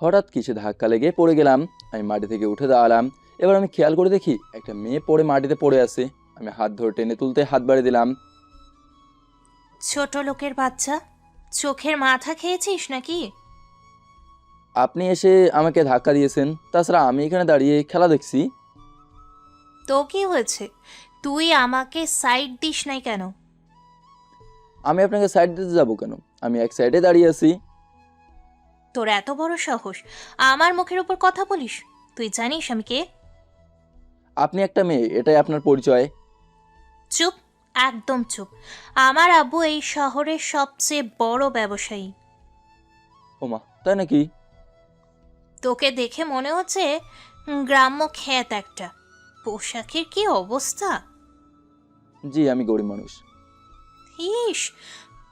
হঠাৎ কিছু ধাক্কা লেগে পড়ে গেলাম। আমি মাটি থেকে উঠে দাঁড়ালাম। এবার আমি খেয়াল করে দেখি একটা মেয়ে পড়ে মাটিতে পড়ে আছে। আমি হাত ধরে টেনে তুলতে হাত বাড়িয়ে দিলাম। ছোট লোকের বাচ্চা, চোখের মাথা খেয়েছিস নাকি? আপনি এসে আমাকে ধাক্কা দিয়েছেন, তাছাড়া আমি এখানে দাঁড়িয়ে খেলা দেখছি। তো কি হয়েছে? তুই আমাকে সাইড দিস নাই কেন? আমি আপনাকে সাইড দিতে যাবো কেন? আমি এক সাইডে দাঁড়িয়ে আছি। তোর এত বড় সাহস আমার মুখের উপর কথা বলিস? তুই জানিস আমি কে? আপনি একটা মেয়ে, এটাই আপনার পরিচয়। চুপ, একদম চুপ। আমার আব্বু এই শহরের সবচেয়ে বড় ব্যবসায়ী। ওমা, তাই নাকি? তোকে দেখে মনে হচ্ছে গ্রাম্য খ্যাত একটা। পোশাকের কি অবস্থা! জি, আমি গরিব মানুষ। ইস,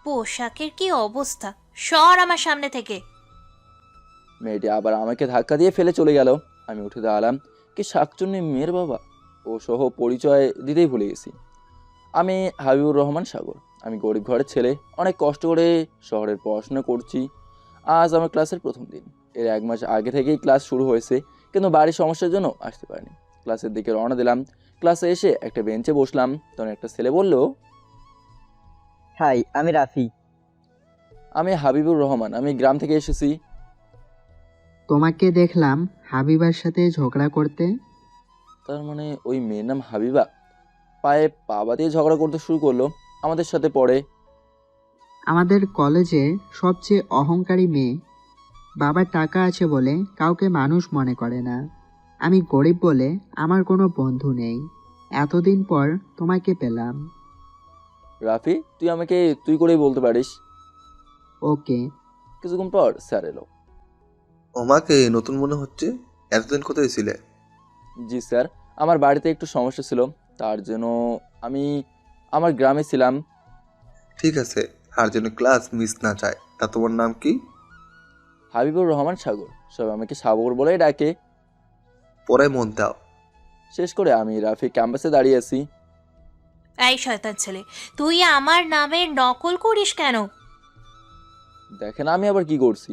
পোশাকের কি অবস্থা! সর আমার সামনে থেকে। মেয়েটি আবার আমাকে ধাক্কা দিয়ে ফেলে চলে গেল। আমি উঠে দাঁড়ালাম। কি শাকচুন্নি মেয়ের বাবা! ও সহ পরিচয় দিতেই ভুলে গেছি। আমি হাবিবুর রহমান সাগর। আমি গরিব ঘরের ছেলে। অনেক কষ্ট করে শহরের পড়াশোনা করছি। আজ আমার ক্লাসের প্রথম দিন। এর 1 মাস আগে থেকেই ক্লাস শুরু হয়েছে, কিন্তু বাড়ির সমস্যার জন্য আসতে পারিনি। ক্লাসের দিকে রওনা দিলাম। ক্লাসে এসে একটা বেঞ্চে বসলাম, তখন একটা ছেলে বলল, হাই, আমি রাফি। আমি হাবিবুর রহমান, আমি গ্রাম থেকে এসেছি। তোমাকে দেখলাম হাবিবার সাথে ঝগড়া করতে। তার মানে ওই মেয়ের নাম হাবিবা? পায়ে পা বাতিয়ে ঝগড়া করতে শুরু করলো। আমাদের সাথে পড়ে। আমাদের কলেজে সবচেয়ে অহংকারী মেয়ে। বাবার টাকা আছে বলে কাউকে মানুষ মনে করে না। আমি গরিব বলে আমার কোনো বন্ধু নেই। এতদিন পর তোমাকে পেলাম। রাফি, তুই আমাকে তুই করেই বলতে পারিস। ওকে। কিছুক্ষণ পর স্যার এলো। ওমাকে নতুন মনে হচ্ছে। এতদিন কোথায় ছিলে? জি স্যার, আমার বাড়িতে একটু সমস্যা ছিল, তার জন্য আমি আমার গ্রামে ছিলাম। ঠিক আছে, আর যেন ক্লাস মিস না যায়। তা তোমার নাম কি? হাবিবুর রহমান সাগর, সবাই আমাকে সাগর বলেই ডাকে। পড়ায় মন দাও। শেষ করে আমি রাফি ক্যাম্পাসে দাঁড়িয়ে আছি। এই শয়তান ছেলে, তুই আমার নামের নকল করিস কেন? দেখেন আমি আবার কি করছি।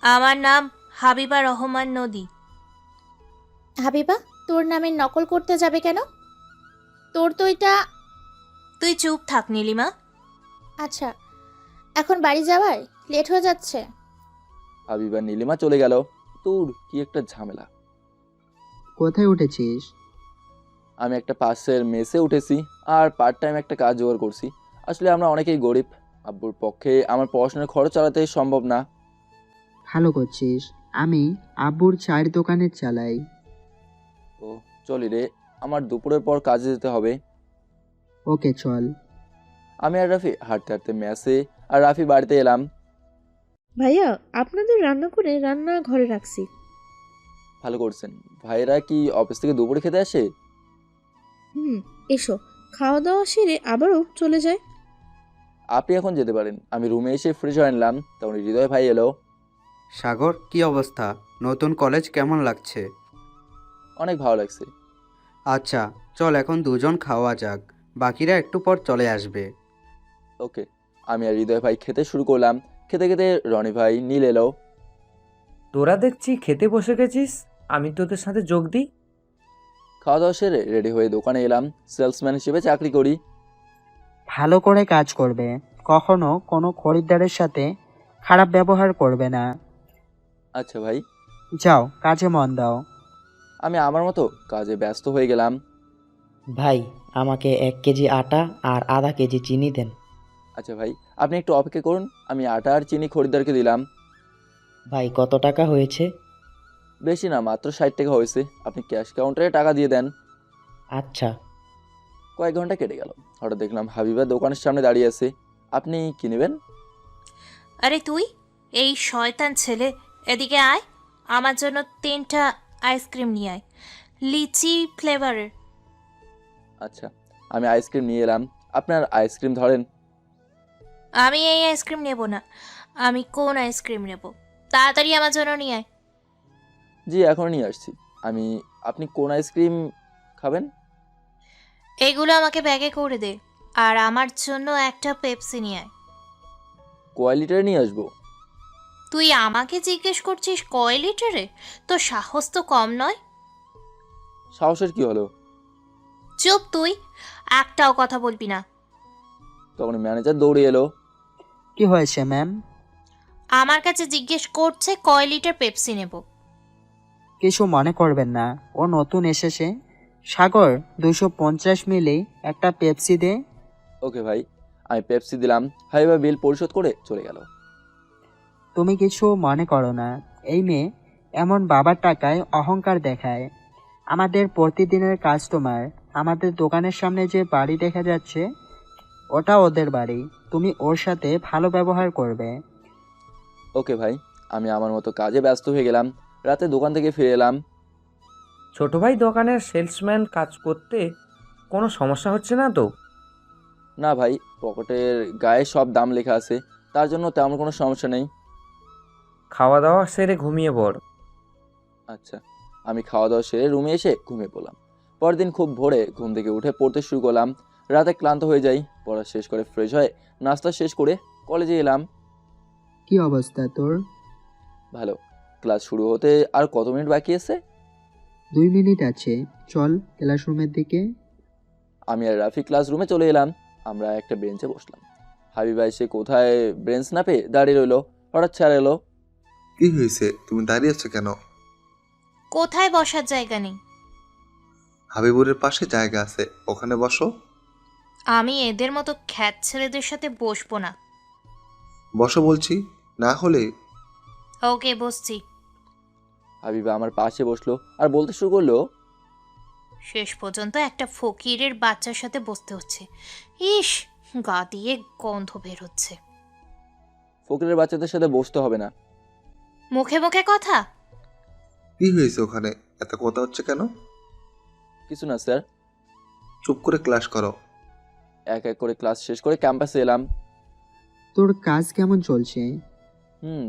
আমার নাম হাবিবা রহমান নদী। হাবিবা, তোর নামের নকল করতে যাবে কেন? তোর তো এটা। তুই চুপ থাক নীলিমা। আচ্ছা, এখন বাড়ি যাওয়ার লেট হয়ে যাচ্ছে। হাবিবা নীলিমা চলে গেল। তোর কি একটা ঝামেলা। কোথায় উঠেছিস? আমি একটা পাশের মেসে উঠেছি, আর পার্ট টাইম একটা কাজ জোগাড় করছি। আসলে আমরা অনেকেই গরিব। আব্বুর পক্ষে আমার পড়াশোনার খরচ চালাতে সম্ভব না। ভালো করছিস। আমি আব্বুর চায়ের দোকানে চালাই। ও, চলি রে, আমার দুপুরের পর কাজে যেতে হবে। ওকে, চল। আমি আর রাফি হাঁটতে হাঁটতে মেসে, আর রাফি বাড়িতে এলাম। ভাইয়া, আপনাদের রান্না করে রান্না ঘরে রাখছি। ভালো করছেন। ভাইরা কি অফিস থেকে দুপুরে খেতে আসে? এসো, খাওয়া দাওয়া সেরে আবারও চলে যায়। আপনি এখন যেতে পারেন। আমি রুমে এসে ফ্রেশ হয়ে নিলাম, তখন হৃদয় ভাই এলো। সাগর, কি অবস্থা? নতুন কলেজ কেমন লাগছে? অনেক ভালো লাগছে। আচ্ছা, চল এখন দুজন খাওয়া যাক, বাকিরা একটু পর চলে আসবে। ওকে। আমি আর হৃদয় ভাই খেতে শুরু করলাম। খেতে খেতে রনি ভাই, নীল এলো। তোরা দেখছি খেতে বসে গেছিস, আমি তোদের সাথে যোগ দিই। খাওয়া দাওয়া সেরে রেডি হয়ে দোকানে এলাম। সেলসম্যান হিসেবে চাকরি করি। ভালো করে কাজ করবে। কখনো কোনো খরিদ্দারের সাথে খারাপ ব্যবহার করবে না। আচ্ছা ভাই। যাও, কাজে মন দাও। আমি আমার মতো কাজে ব্যস্ত হয়ে গেলাম। ভাই, আমাকে 1 কেজি আটা আর আধা কেজি চিনি দেন। আচ্ছা ভাই, আপনি একটু অপেক্ষা করুন। আমি আটা আর চিনি খরিদ্দারকে দিলাম। ভাই, কত টাকা হয়েছে? বেশি না, মাত্র 60 টাকা হয়েছে। আপনি ক্যাশ কাউন্টারে টাকা দিয়ে দেন। আচ্ছা। কয়েক ঘন্টা কেটে গেল। হঠাৎ দেখলাম হাবিবা দোকানের সামনে দাঁড়িয়ে আছে। আপনি কি নেবেন? আরে তুই, এই শয়তান ছেলে, এদিকে আয়। আমার জন্য 3টা আইসক্রিম নিয়ে আয়, লিচি ফ্লেভারের। আচ্ছা, আমি আইসক্রিম নিয়ে এলাম। আপনার আইসক্রিম ধরেন। আমি এই আইসক্রিম নেব না। আমি কোন আইসক্রিম নেব? তাড়াতাড়ি আমার জন্য নিয়ে আয়। জি, এখন নিয়ে আসছি। আপনি কোন আইসক্রিম খাবেন? এগুলো আমাকে ব্যাগে করে দে। আর আমার জন্য একটা পেপসি নিয়ে আয়। কয় লিটারে নিয়ে আসবো? তুই আমাকে জিজ্ঞেস করছিস কয় লিটারে? তোর সাহস তো কম নয়। সাহসের কি হলো? চুপ তুই, একটাও কথা বলবি না। তখন ম্যানেজার দৌড়ে এলো। কি হয়েছে ম্যাম? আমার কাছে জিজ্ঞেস করছে কয় লিটার পেপসি নেব। কিছু মনে করবেন না, ও নতুন এসেছে। সাগর, 250 মিলি একটা পেপসি দে। ওকে ভাই, আমি পেপসি দিলাম। হাবিবা বিল পরিশোধ করে চলে গেল। তুমি কিছু মনে করো না, এই মেয়ে এমন বাবার টাকায় অহংকার দেখায়। আমাদের প্রতিদিনের কাস্টমার। আমাদের দোকানের সামনে যে বাড়ি দেখা যাচ্ছে ওটা ওদের বাড়ি। তুমি ওর সাথে ভালো ব্যবহার করবে। ওকে ভাই, আমি আমার মতো কাজে ব্যস্ত হয়ে গেলাম। রাতে দোকান থেকে ফিরে এলাম। ছোট ভাই দোকানের সেলসম্যান কাজ করতে কোনো সমস্যা হচ্ছে না তো? না ভাই, পকেটের গায়ে সব দাম লেখা আছে, তার জন্য তেমন কোনো সমস্যা নেই। খাওয়া দাওয়া সেরে ঘুমিয়ে পড়। আচ্ছা, আমি খাওয়া দাওয়া সেরে রুমে এসে ঘুমিয়ে পড়লাম। পরের দিন খুব ভোরে ঘুম থেকে উঠে পড়তে শুরু করলাম। রাতে ক্লান্ত হয়ে যাই। পড়া শেষ করে ফ্রেশ হয়ে নাস্তা শেষ করে কলেজে এলাম। কি অবস্থা তোর? ভালো। ক্লাস শুরু হতে আর কত মিনিট বাকি আছে? 2 মিনিট আছে, চল ক্লাসরুমের দিকে। আমি আর রাফি ক্লাসরুমে চলে এলাম। আমরা একটা বেঞ্চে বসলাম। হাবিবা এসে কোথায় বেঞ্চ না পেয়ে দাঁড়িয়ে রইলো। হঠাৎ স্যার এলো। কি হয়েছে, তুমি দাঁড়িয়ে আছো কেন? কোথায় বসার জায়গা নেই? হাবিবুরের পাশে জায়গা আছে, ওখানে বসো। আমি এদের মতো খ্যাত ছেলেদের সাথে বসবো না। বসো বলছি, না হলে। ওকে, বসছি। হাবিবা আমার পাশে বসলো আর বলতে শুরু করলো। শেষ পর্যন্ত একটা ফকিরের বাচ্চার সাথে বসতে হচ্ছে। ইস, গা দিয়ে গন্ধ বের হচ্ছে। ফকিরের বাচ্চাদের সাথে বসতে হবে না। মুখে মুখে কথা। কি হয়েছে ওখানে, এত কথা হচ্ছে কেন? কিছু না স্যার। চুপ করে ক্লাস করো। এক এক করে ক্লাস শেষ করে ক্যাম্পাসে এলাম। তোর কাজ কেমন চলছে?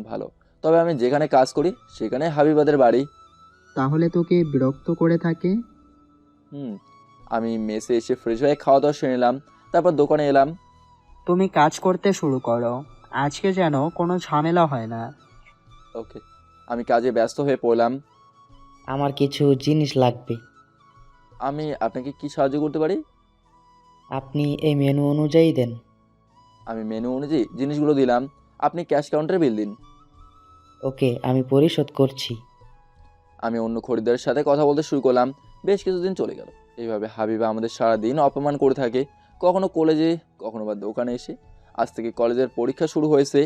ভালো। তবে আমি যেখানে কাজ করি সেখানে হাবিবাদের বাড়ি। তাহলে তোকে বিরক্ত করে থাকে? আমি মেসে এসে ফ্রেশ হয়ে খাওয়া দাওয়া সেরে নিলাম। তারপর দোকানে এলাম। তুমি কাজ করতে শুরু করো, আজকে যেন কোনো ঝামেলা হয় না। ওকে, আমি কাজে ব্যস্ত হয়ে পড়লাম। আমার কিছু জিনিস লাগবে। আমি আপনাকে কি সাহায্য করতে পারি? আপনি এই মেনু অনুযায়ী দেন। আমি মেনু অনুযায়ী জিনিসগুলো দিলাম। আপনি ক্যাশ কাউন্টারে বিল দিন। ওকে, আমি পরিশোধ করছি। আমি অন্য খরিদ্দারের সাথে কথা বলতে শুরু করলাম। বেশ কিছুদিন চলে গেল। এইভাবে হাবিবা আমাদের সারাদিন অপমান করে থাকে, কখনো কলেজে, কখনো বা দোকানে এসে। আজ থেকে কলেজের পরীক্ষা শুরু হয়েছে।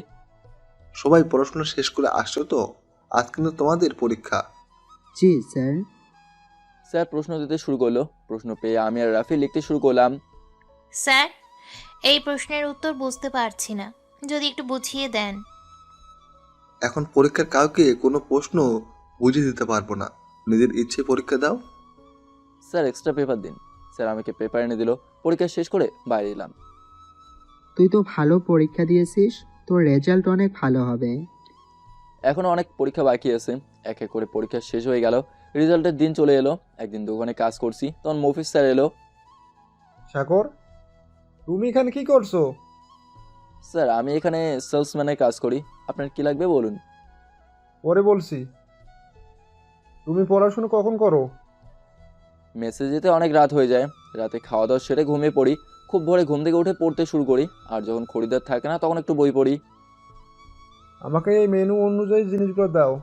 সবাই পড়াশোনা শেষ করে আসছো তো? আজ কিন্তু তোমাদের পরীক্ষা। জি স্যার। স্যার প্রশ্ন দিতে শুরু করলো। প্রশ্ন পেয়ে আমি আর রাফি লিখতে শুরু করলাম। স্যার, এই প্রশ্নের উত্তর বুঝতে পারছি না, যদি একটু বুঝিয়ে দেন। এখন পরীক্ষার কাউকে কোনো প্রশ্ন বুঝিয়ে দিতে পারবো না, নিজের ইচ্ছে পরীক্ষা দাও। স্যার এক্সট্রা পেপার দিন। স্যার আমাকে পেপার এনে দিল। পরীক্ষা শেষ করে বাইরে এলাম। তুই তো ভালো পরীক্ষা দিয়েছিস, তোর রেজাল্ট অনেক ভালো হবে। এখনও অনেক পরীক্ষা বাকি আছে। এক এক করে পরীক্ষা শেষ হয়ে গেল। রেজাল্টের দিন চলে এলো। একদিন দোকানে কাজ করছি, তখন মফিজ স্যার এলো। সাগর, তুমি এখানে কি করছো? স্যার আমি এখানে সেলসম্যানের কাজ করি। আপনার কি লাগবে বলুন। পরে বলছি। তুমি পড়াশোনা কখন করো? মেসে যেতে অনেক রাত হয়ে যায়। রাতে খাওয়া দাওয়া সেরে ঘুমিয়ে পড়ি। খুব ভোরে ঘুম থেকে উঠে পড়তে শুরু করি। আর যখন খরিদ্দার থাকে না তখন একটু বই পড়ি। আমাকে এই মেনু অনুযায়ী জিনিসগুলো দাও।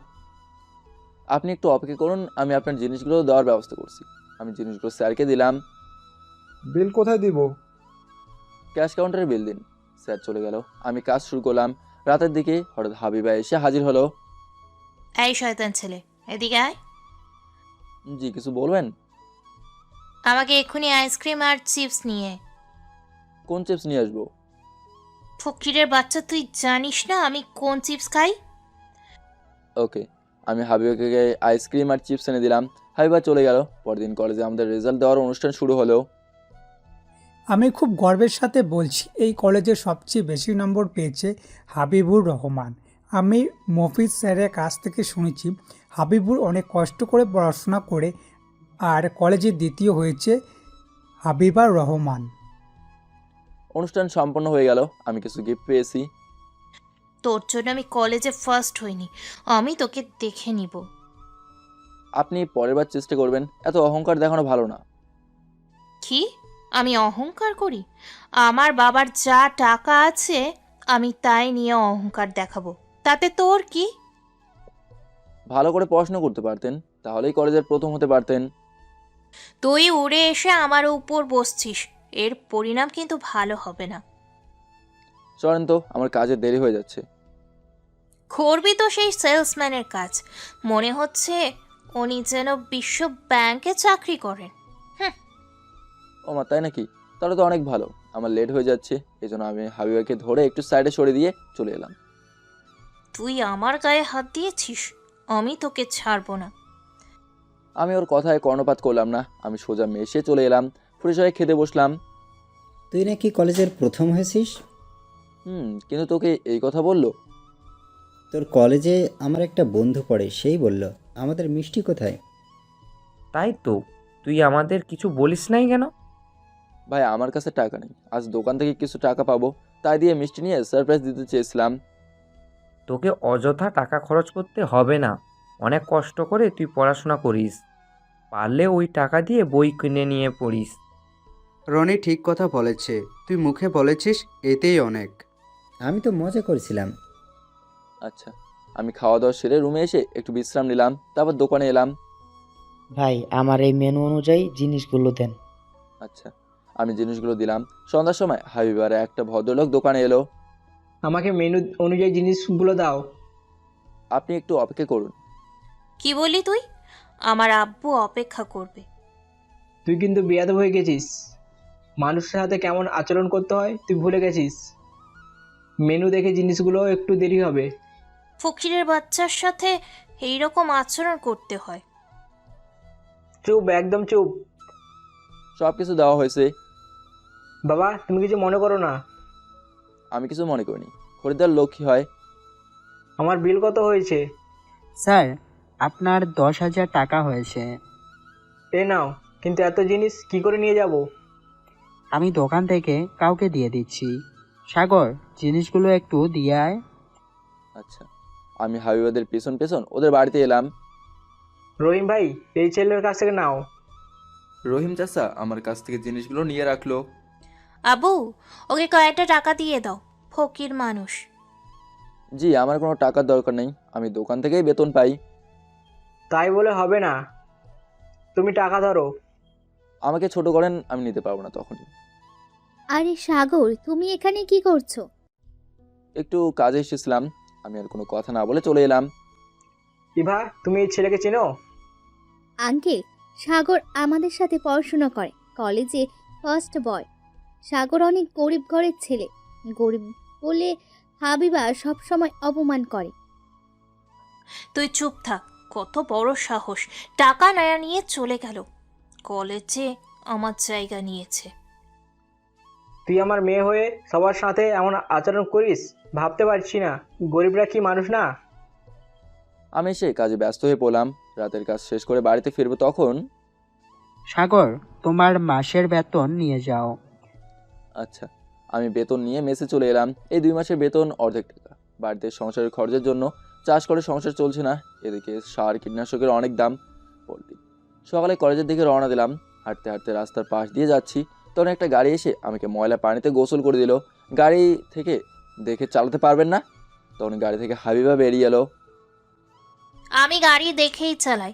আপনি একটু অপেক্ষা করুন, আমি আপনার জিনিসগুলো দেওয়ার ব্যবস্থা করছি। আমি জিনিসগুলো স্যারকে দিলাম। বিল কোথায় দিব? ক্যাশ কাউন্টারে বিল দিন। স্যার চলে গেল। আমি কাজ শুরু করলাম। রাতের দিকে হঠাৎ হাবিবা এসে হাজির হলো। এই শয়তান ছেলে, এদিকে আয়। জি, কিছু বলবেন? আমাকে এক্ষুনি আইসক্রিম আর চিপস নিয়ে। কোন চিপস নিয়ে আসবো? ফকিরের বাচ্চা, তুই জানিস না আমি কোন চিপস খাই? ওকে, আমি হাবিবাকে আইসক্রিম আর চিপস এনে দিলাম। হাবিবা চলে গেল। পরদিন কলেজে আমাদের রেজাল্ট দেওয়ার অনুষ্ঠান শুরু হলো। আমি খুব গর্বের সাথে বলছি, এই কলেজে সবচেয়ে বেশি নম্বর পেয়েছে হাবিবুর রহমান। আমি মফিজ স্যারের কাছ থেকে শুনেছি হাবিবুর অনেক কষ্ট করে পড়াশোনা করে আর কলেজে দ্বিতীয় হয়েছে হাবিবা রহমান। অনুষ্ঠান সম্পন্ন হয়ে গেল, আমি কিছু গিফট পেয়েছি। তোর জন্য আমি কলেজে ফার্স্ট হইনি, আমি তোকে দেখে নিব। আপনি পরের বার চেষ্টা করবেন, এত অহংকার দেখানো ভালো না। কি? আমি অহংকার করি? আমার বাবার যা টাকা আছে আমি তাই নিয়ে অহংকার দেখাবো, তাতে তোর কি? ভালো করে পড়াশোনা করতে পারতেন, তাহলেই কলেজের প্রথম হতে পারতেন। তুই উড়ে এসে আমার উপর বসছিস, এর পরিণাম কিন্তু ভালো হবে না। চলেন তো, আমার কাজে দেরি হয়ে যাচ্ছে। করবি তো সেই সেলসম্যানের কাজ, মনে হচ্ছে উনি যেন বিশ্ব ব্যাংকে চাকরি করেন। ও মা, তাই নাকি? তাহলে তো অনেক ভালো। আমার লেট হয়ে যাচ্ছে, এই জন্য আমি হাবিবাকে ধরে একটু সাইডে সরিয়ে দিয়ে চলে এলাম। তুই আমার গায়ে হাত দিয়েছিস, আমি তোকে ছাড়বো না। আমি ওর কথায় কর্ণপাত করলাম না, আমি সোজা মেসে চলে এলাম, ফ্রেশ হয়ে খেতে বসলাম। তুই নাকি কলেজের প্রথম হয়েছিস? কিন্তু তোকে এই কথা বললো? তোর কলেজে আমার একটা বন্ধু পড়ে, সেই বলল। আমাদের মিষ্টি কোথায়? তাই তো, তুই আমাদের কিছু বলিস নাই কেন? ভাই, আমার কাছে টাকা নেই, আজ দোকান থেকে কিছু টাকা পাবো, তাই দিয়ে মিষ্টি নিয়ে সারপ্রাইজ দিতে চেয়েছিলাম। তোকে অযথা টাকা খরচ করতে হবে না, অনেক কষ্ট করে তুই পড়াশোনা করিস, পারলে ওই টাকা দিয়ে বই কিনে নিয়ে পড়িস। রনি ঠিক কথা বলেছে, তুই মুখে বলেছিস, এতেই অনেক। আমি তো মজা করেছিলাম। আচ্ছা, আমি খাওয়া দাওয়া সেরে রুমে এসে একটু বিশ্রাম নিলাম, তারপর দোকানে এলাম। ভাই আমার এই মেনু অনুযায়ী জিনিসগুলো দেন। আচ্ছা, আমি জিনিসগুলো দিলাম। সন্ধ্যার সময় হাবিবার একটা ভদ্রলোক দোকানে এলো। আমাকে মেনু অনুযায়ী জিনিসগুলো দাও। আপনি একটু অপেক্ষা করুন। কি বলি তুই? আমার আব্বু অপেক্ষা করবে? তুই কিন্তু বেয়াদব হয়ে গেছিস, মানুষের সাথে কেমন আচরণ করতে হয় তুই ভুলে গেছিস। মেনু দেখে জিনিসগুলো একটু দেরি হবে। ফকিরের বাচ্চার সাথে এইরকম আচরণ করতে হয়? চুপ, একদম চুপ। সব কিছু দেওয়া হয়েছে। বাবা তুমি কিছু মনে করো না। আমি কিছু মনে করিনি, খরিদ্দার লক্ষ্মী হয়। আমার বিল কত হয়েছে? স্যার, আপনার 10,000 টাকা হয়েছে। এ নাও, কিন্তু এত জিনিস কি করে নিয়ে যাব? আমি দোকান থেকে কাউকে দিয়ে দিচ্ছি। সাগর, জিনিসগুলো একটু দিয়ে আয়। আচ্ছা, আমি হাবিবাদের পেছন পেছন ওদের বাড়িতে এলাম। রহিম ভাই, এই ছেলের কাছ থেকে নাও। রহিম চাচা আমার কাছ থেকে জিনিসগুলো নিয়ে রাখলো। আবু, ওকে কয়েকটা টাকা দিয়ে দাও, ফকির মানুষ। জি, আমার কোনো টাকার দরকার নেই, আমি দোকান থেকেই বেতন পাই। তাই বলে হবে না, তুমি টাকা ধরো। আমাকে ছোট করেন, আমি নিতে পারবো না তখনই। আরে সাগর, তুমি এখানে কি করছো? একটু কাজে এসেছিলাম, আমি আর কোনো কথা না বলে চলে এলাম। ইভা, তুমি এই ছেলেকে চেনো? আঙ্কেল, সাগর আমাদের সাথে পড়াশোনা করে, কলেজে ফার্স্ট বয়। সাগর অনেক গরিব ঘরের ছেলে, গরিব বলে হাবিবা সব সময় অপমান করে। তুই চুপ থাক, কত বড় সাহস, টাকা নয়া নিয়ে চলে গেল, কলেজে আমার জায়গা নিয়েছে। তুই আমার মেয়ে হয়ে সবার সাথে এমন আচরণ করিস, ভাবতে পারছি না। গরিবরা কি মানুষ না? আমি এসে কাজে ব্যস্ত হয়ে পড়লাম। রাতের কাজ শেষ করে বাড়িতে ফিরবো তখন। সাগর, তোমার মাসের বেতন নিয়ে যাও। আচ্ছা, আমি বেতন নিয়ে মেসে চলে এলাম। এই 2 মাসের বেতন অর্ধেক টাকা। বাড়িতে সংসারের খরচের জন্য চাষ করে সংসার চলছে না, এদিকে সার কীটনাশকের অনেক দাম পড়দিন। সকালে কলেজের দিকে রওনা দিলাম। হাঁটতে হাঁটতে রাস্তার পাশ দিয়ে যাচ্ছি, তখন একটা গাড়ি এসে আমাকে ময়লা পানিতে গোসল করে দিল। গাড়ি থেকে দেখে চালাতে পারবেন না, তখন গাড়ি থেকে হাবিবা বেরিয়ে এলো। আমি গাড়ি দেখেই চালাই।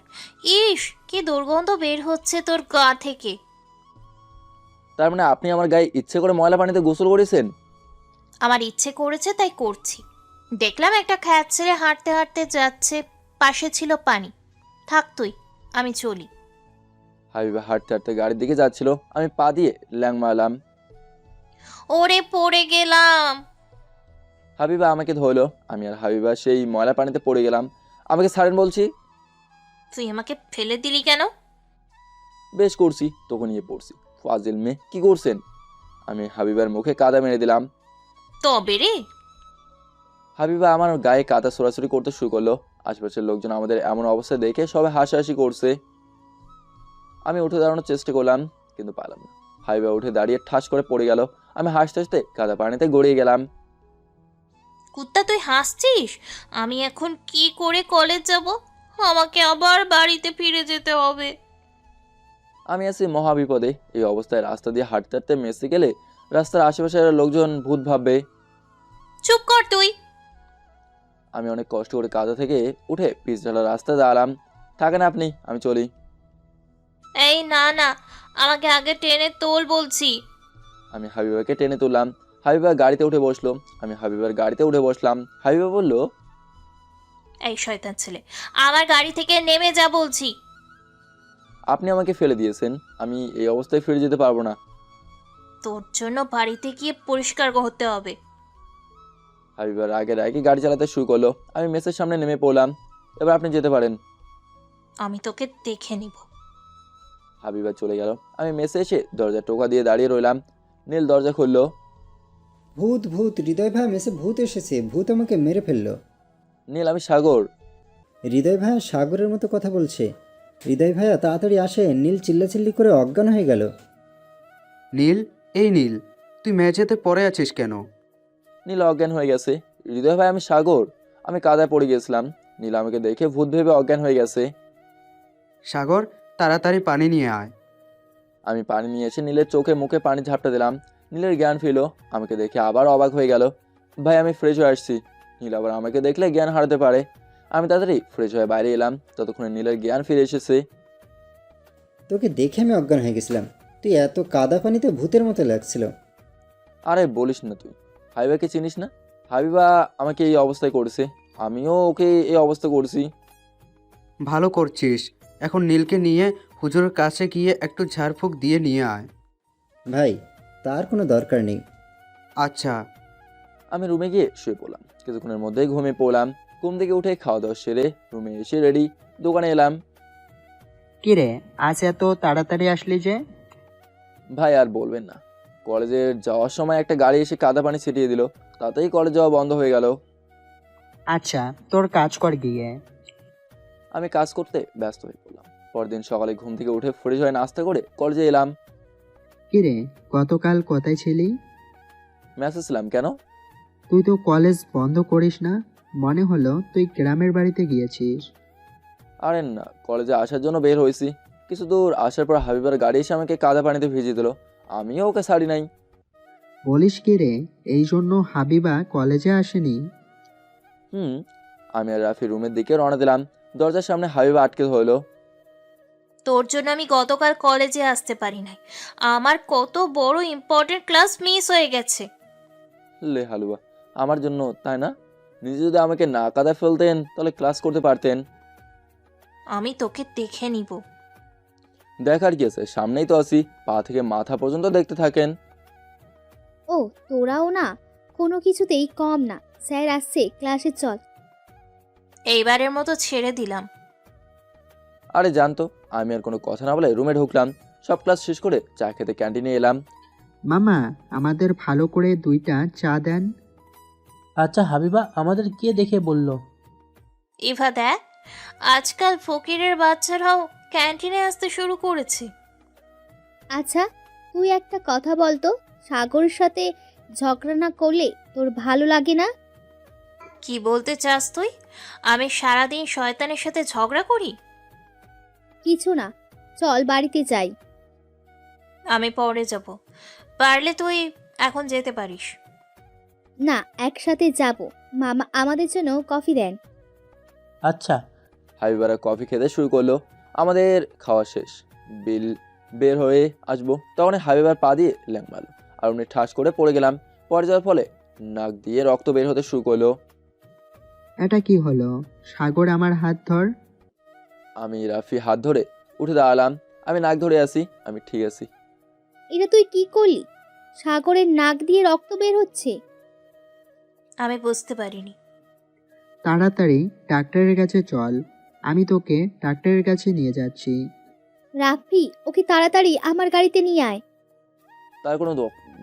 ইস, কি দুর্গন্ধ বের হচ্ছে তোর গা থেকে। তার মানে আপনি আমার গায়ে ইচ্ছে করে ময়লা পানিতে গোসল করেছেন? আমার ইচ্ছে করেছে তাই করছি। দেখলাম একটা খ্যাত ছেলে হাঁটতে হাঁটতে যাচ্ছে, পাশে ছিল পানি। থাক তুই, আমি চলি। হাবিবা হাঁটতে হাঁটতে গাড়ির দিকে যাচ্ছিল, আমি পা দিয়ে ল্যাং মারলাম। ওরে পড়ে গেলাম। হাবিবা আমাকে ধরলো, আমি আর হাবিবা সেই ময়লা পানিতে পড়ে গেলাম। আমাকে ছাড়েন বলছি। তুই আমাকে ফেলে দিলি কেন? বেশ করছি, তোকে নিয়ে পড়ছি। ফাজিল মেয়ে, কি করছেন? আমি হাবিবার মুখে কাদা মেরে দিলাম। তবে রে। হাবিবা আমার গায়ে কাদা ছোড়াছুড়ি করতে শুরু করলো। আশেপাশের লোকজন আমাদের এমন অবস্থা দেখে সবাই হাসাহাসি করছে। আমি উঠে দাঁড়ানোর চেষ্টা করলাম, কিন্তু পারলাম না। হাবিবা উঠে দাঁড়িয়ে ঠাস করে পড়ে গেল। আমি হাসতে হাসতে কাদা পানিতে গড়িয়ে গেলাম। কুত্তা তুই হাসছিস? আমি এখন কি করে কলেজ যাব? আমাকে আবার বাড়িতে ফিরে যেতে হবে। আমি আছি মহাবিপদে। এই অবস্থায় রাস্তা দিয়ে হাঁটতে হাঁটতে মেসে গেলে রাস্তার আশেপাশের লোকজন ভূত ভাববে। চুপ কর তুই। আমি অনেক কষ্ট করে কাদা থেকে উঠে পিচ ঢালা রাস্তায় দাঁড়ালাম। থাকেন আপনি, আমি চলি। এই না না, আমাকে আগে টেনে তোল বলছি। আমি হাবিবাকে টেনে তুললাম। হাবিবা গাড়িতে উঠে বসলো। আমি হাবিবার গাড়িতে উঠে বসলাম। হাবিবা বলল, এই শয়তান ছেলে, আমার গাড়ি থেকে নেমে যা বলছি। আপনি আমাকে ফেলে দিয়েছেন, আমি এই অবস্থায় ফিরে যেতে পারবো না। তোর জন্য বাড়িতে গিয়ে পরিষ্কার হতে হবে। হাবিবার আগে আগে গাড়ি চালাতে শুরু করলো। আমি মেসের সামনে নেমে পড়লাম। এবার আপনি যেতে পারেন। আমি তোকে দেখে নিব। হাবিবা চলে গেল। আমি মেসে এসে দরজা টোকা দিয়ে দাঁড়িয়ে রইলাম। নীল দরজা খুললো। ভূত ভূত, হৃদয় ভাই মেসে ভূত এসেছে, ভূত আমাকে মেরে ফেললো। নীল, আমি সাগর। হৃদয় ভাইয়া সাগরের মতো কথা বলছে। হৃদয় ভাইয়া তাড়াতাড়ি আসে, নীল চিল্লাচিল্লি করে অজ্ঞান হয়ে গেল। নীল, এই নীল, তুই মেঝেতে পড়ে আছিস কেন? নীল অজ্ঞান হয়ে গেছে। হৃদয় ভাই, আমি সাগর। আমি কাদায় পড়ে গেছিলাম। নীল আমাকে দেখে ভূত ভেবে অজ্ঞান হয়ে গেছে। সাগর, তাড়াতাড়ি পানি নিয়ে আয়। আমি পানি নিয়ে এসে নীলের চোখে মুখে পানি ঝাপটা দিলাম। নীলের জ্ঞান ফিরল। আমাকে দেখে আবার অবাক হয়ে গেল। ভাই, আমি ফ্রেশ হয়ে আসছি। নীল আবার আমাকে দেখলে জ্ঞান হারাতে পারে। আমি তাড়াতাড়ি ফ্রেশ হয়ে বাইরে এলাম। ততক্ষণে নীলের জ্ঞান ফিরে এসেছে। তোকে দেখে আমি অজ্ঞান হয়ে গেছিলাম, তুই এত কাদা পানিতে ভূতের মতো লাগছিল। আরে বলিস না, তুই হাবিবাকে চিনিস না? হাবিবা আমাকে এই অবস্থায় করেছে, আমিও ওকে এই অবস্থা করছি। ভালো করছিস। এখন নীলকে নিয়ে হুজুরের কাছে গিয়ে একটু ঝাড়ফুঁক দিয়ে নিয়ে আয়। ভাই, তার কোনো দরকার নেই। আচ্ছা। আমি রুমে গিয়ে শুয়ে পড়লাম। কিছুক্ষণের মধ্যেই ঘুমিয়ে পড়লাম। ঘুম থেকে উঠে খাওয়া দাওয়া সেরে রুমে এসে রেডি, দোকানে এলাম। কিরে, আজ এত তাড়াতাড়ি আসলি যে? ভাই আর বলবেন না, কলেজে যাওয়ার সময় একটা গাড়ি এসে কাদা পানি ছিটিয়ে দিল, তাতেই কলেজ যাওয়া বন্ধ হয়ে গেল। আচ্ছা, তোর কাজ কর গিয়ে। আমি কাজ করতে ব্যস্ত হয়ে পড়লাম। পরদিন সকালে ঘুম থেকে উঠে ফ্রেশ হয়ে নাস্তা করে কলেজে এলাম। কিরে, গতকাল কোথায় ছিলি? মেসেজ ছিলাম, কেন? তুই তো কলেজ বন্ধ করিস না, মনে হলো তুই গ্রামের বাড়িতে গিয়েছিস। আরে না, কলেজে আসার জন্য বের হয়েছি। কিছু দূর আসার পর হাবিবার গাড়ি এসে আমাকে কাদা পানিতে ভিজিয়ে দিল। আমিও ওকে ছাড়ি নাই। বলিস কি রে, এই জন্য হাবিবা কলেজে আসেনি? আমি আর রাফি রুমের দিকে রওনা দিলাম। দরজার সামনে হাবিবা আটকে হইলো। তোর জন্য আমি গতকাল কলেজে আসতে পারি নাই। আমার কত বড় ইম্পর্টেন্ট ক্লাস মিস হয়ে গেছে। লে হালুয়া, আমার জন্য তাই না? নিজে যদি আমাকে না কাদা ফেলতেন তাহলে ক্লাস করতে পারতেন। আমি তোকে দেখে নিব। দেখার কি আছে, সামনেই তো আছি। পা থেকে মাথা পর্যন্ত দেখতে থাকেন। ও, তোরাও না কোনো কিছুতেই কম না। স্যার আসছে, ক্লাসে চল। এইবারের মতো ছেড়ে দিলাম। আরে জানতো, আমি আর কোনো কথা না বলে রুমে ঢুকলাম। সব ক্লাস শেষ করে চা খেতে ক্যান্টিনে এলাম। মামা, আমাদের ভালো করে 2টা চা দেন। আচ্ছা হাবিবা, আমাদের কে দেখে বলল? ইভা দেখ, আজকাল ফকিরের বাচ্চারাও ক্যান্টিনে আসতে শুরু করেছে। আচ্ছা, তুই একটা কথা বলতো, সাগরের সাথে ঝগড়া না করলে তোর ভালো লাগে না? কি বলতে চাস তুই? আমি সারাদিন শয়তানের সাথে ঝগড়া করি? কিছু না, চল বাড়িতে যাই। আমি পরে যাব, পারলে তুই এখন যেতে পারিস। না, একসাথে যাব। মামা আমাদের জন্য কফি দেন। আচ্ছা। হাবিবারা কফি খেতে শুরু করলো। আমাদের খাওয়া শেষ, বিল বের হয়ে আসবো, তখন হাবিবার পা দিয়ে ল্যাং মারলো আর উনি ঠাস করে পড়ে গেলাম। পড়ে যাওয়ার ফলে নাক দিয়ে রক্ত বের হতে শুরু করলো। এটা কি হলো? সাগর, আমার হাত ধর। আমি রাফি হাত ধরে উঠে দাঁড়ালাম। আমি নাক ধরে আছি, আমি ঠিক আছি। এটা তুই কি করলি? সাগরের নাক দিয়ে রক্ত বের হচ্ছে। আমি বুঝতে পারিনি। তাড়াতাড়ি ডাক্তারের কাছে চল, আমি তোকে ডাক্তারের কাছে নিয়ে যাচ্ছি। রাফি, ওকে তাড়াতাড়ি আমার গাড়িতে নিয়ে আয়। তার কোনো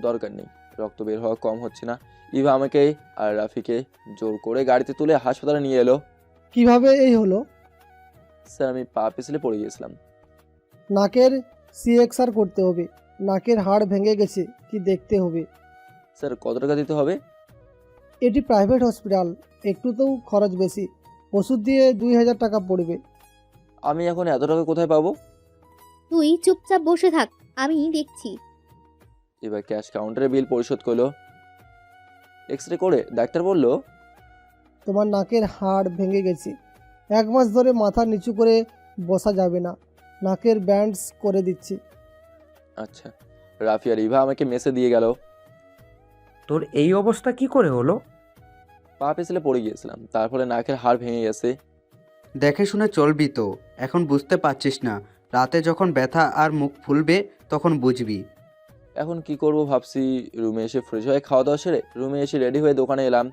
দরকার নেই, রক্ত বের হওয়া কম হচ্ছে না। ইভা আমাকে আর রাফিকে জোর করে গাড়িতে তুলে হাসপাতালে নিয়ে এলো। কিভাবে এই হলো? স্যার, আমি পা পিছলে পড়ে গিয়েছিলাম। নাকের সিএক্সআর করতে হবে, নাকের হাড় ভেঙে গেছে কি দেখতে হবে। স্যার কত টাকা দিতে হবে? এটি প্রাইভেট হসপিটাল, একটু তো খরচ বেশি। ওষুধ দিয়ে 2000 টাকা পড়বে। আমি এখন এত টাকা কোথায় পাবো? তুই চুপচাপ বসে থাক, আমি দেখছি। এবার ক্যাশ কাউন্টারে বিল পরিশোধ করলো। এক্স রে করে ডাক্তার বলল, তোমার নাকের হাড় ভেঙে গেছে। 1 মাস ধরে মাথা নিচু করে বসা যাবে না। নাকের ব্যান্ডস করে দিচ্ছি। আচ্ছা। রাফি আর ইভা আমাকে মেসে দিয়ে গেল। তোর এই অবস্থা কি করে হলো? পা পিছলে পড়ে গিয়েছিলাম, তার ফলে নাকের হাড় ভেঙে গেছে। দেখে শুনে চলবি তো, এখন বুঝতে পারছিস না। রাতে যখন ব্যথা আর মুখ ফুলবে তখন বুঝবি। এখন কি করব ভাবছি। রুমে এসে ফ্রেশ হয়ে খাওয়া দাওয়া সেরে রুমে এসে রেডি হয়ে দোকানে এলাম।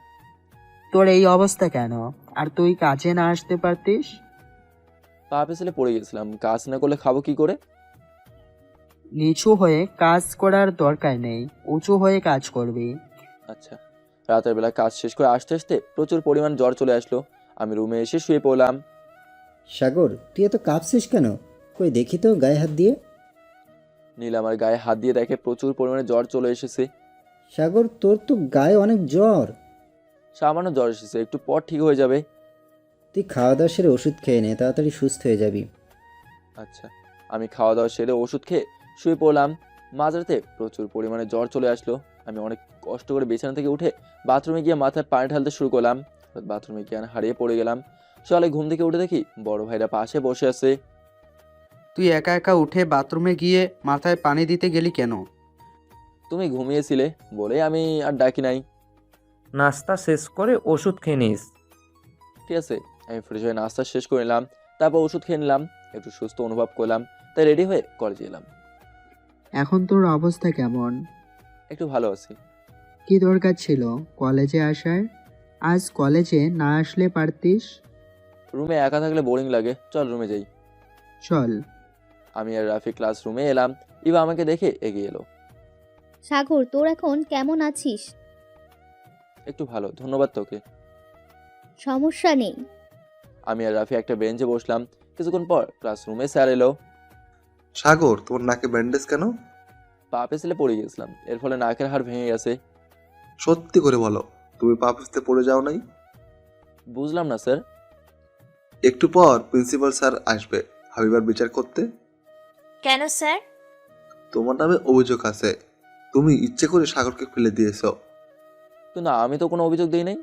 তোর এই অবস্থা কেন? আর তুই কাজে না আসতে পারতিস? পা পিছলে পড়ে গেছিলাম, কাজ না করলে খাবো কি করে? নিচু হয়ে কাজ করার দরকার নেই, উঁচু হয়ে কাজ করবি। আচ্ছা। রাতের বেলা কাজ শেষ করে আসতে আসতে প্রচুর পরিমাণ জ্বর চলে আসলো। আমি রুমে এসে শুয়ে পড়লাম। সাগর, তুই এত কাঁপছিস কেন? কই দেখি তো গায়ে হাত দিয়ে। নীল আমার গায়ে হাত দিয়ে দেখে প্রচুর পরিমাণে জ্বর চলে এসেছে। সাগর, তোর তো গায়ে অনেক জ্বর। সামান্য জ্বর এসেছে, একটু পর ঠিক হয়ে যাবে। তুই খাওয়া দাওয়া সেরে ওষুধ খেয়ে নে, তাড়াতাড়ি সুস্থ হয়ে যাবি। আচ্ছা। আমি খাওয়া দাওয়া সেরে ওষুধ খেয়ে শুয়ে পড়লাম। মাঝরাতে প্রচুর পরিমাণে জ্বর চলে আসলো। আমি অনেক কষ্ট করে বিছানা থেকে উঠে বাথরুমে গিয়ে মাথায় পানি ঢালতে শুরু করলাম। বাথরুমে গিয়ে হারিয়ে পড়ে গেলাম। সকালে ঘুম থেকে উঠে দেখি বড় ভাইরা পাশে বসে আছে। তুই একা একা উঠে বাথরুমে গিয়ে মাথায় পানি দিতে গেলি কেন? তুমি ঘুমিয়েছিলে বলে আমি আর ডাকি নাই। নাস্তা শেষ করে ওষুধ খেয়ে নিস। ঠিক আছে। আমি ফ্রেশ হয়ে নাস্তা শেষ করে নিলাম, তারপর ওষুধ খেয়ে নিলাম। একটু সুস্থ অনুভব করলাম, তাই রেডি হয়ে কলেজে এলাম। এখন তোর অবস্থা কেমন? একটু ভালো আছি। কি দরকার ছিল কলেজে আসার? আজ কলেজে না আসলে পারতিস। রুমে একা থাকলে বোরিং লাগে, চল রুমে যাই। চল। আমি আর রাফি ক্লাসরুমে এলাম। ইভা আমাকে দেখে এগিয়ে এলো। সাগর, তোর এখন কেমন আছিস? একটু ভালো, ধন্যবাদ তোকে। সমস্যা নেই। আমি আর রাফি একটা বেঞ্চে বসলাম। কিছুক্ষণ পর ক্লাসরুমে স্যার এলো। সাগর, তোমার নাকে ব্যান্ডেজ কেন? পা পিছলে পড়ে গিয়েছিলাম, এর ফলে নাকের হাড় ভেঙে গেছে। সত্যি করে বলো, তুমি পা পিছতে পড়ে যাও নাই? বুঝলাম না স্যার। একটু পর প্রিন্সিপাল স্যার আসবে হাবিবার বিচার করতে। কেন স্যার? তোমার নামে অভিযোগ আছে, তুমি ইচ্ছে করে সাগরকে ফেলে দিয়েছো। কিন্তু আমি তো কোনো অভিযোগ দিই নাই।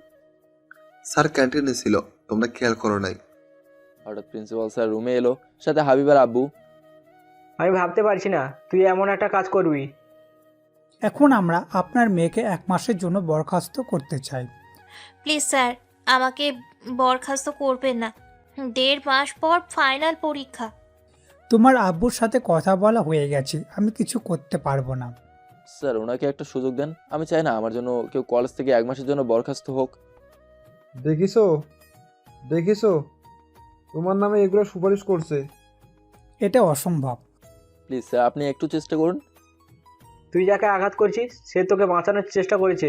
স্যার ক্যান্টিনে ছিল, তোমরা খেয়াল করো নাই। হঠাৎ প্রিন্সিপাল স্যার রুমে এলো, সাথে হাবিবার আব্বু। আমি ভাবতে পারছি না তুই এমন একটা কাজ করবি। এখন আমরা আপনার মেয়েকে 1 মাসের জন্য বরখাস্ত করতে চাই। প্লিজ স্যার, আমাকে বরখাস্ত করবেন না। 1.5 মাস পর ফাইনাল পরীক্ষা। তোমার আব্বুর সাথে কথা বলা হয়ে গেছে, আমি কিছু করতে পারবো না। স্যার ওনাকে একটা সুযোগ দেন। আমি চাই না আমার জন্য কেউ কলেজ থেকে 1 মাসের জন্য বরখাস্ত হোক। দেখিছো দেখিছো, তোমার নামে এগুলো সুপারিশ করছে। এটা অসম্ভব। প্লিজ স্যার, আপনি একটু চেষ্টা করুন। তুই যাকে আঘাত করছিস সে তোকে বাঁচানোর চেষ্টা করেছে।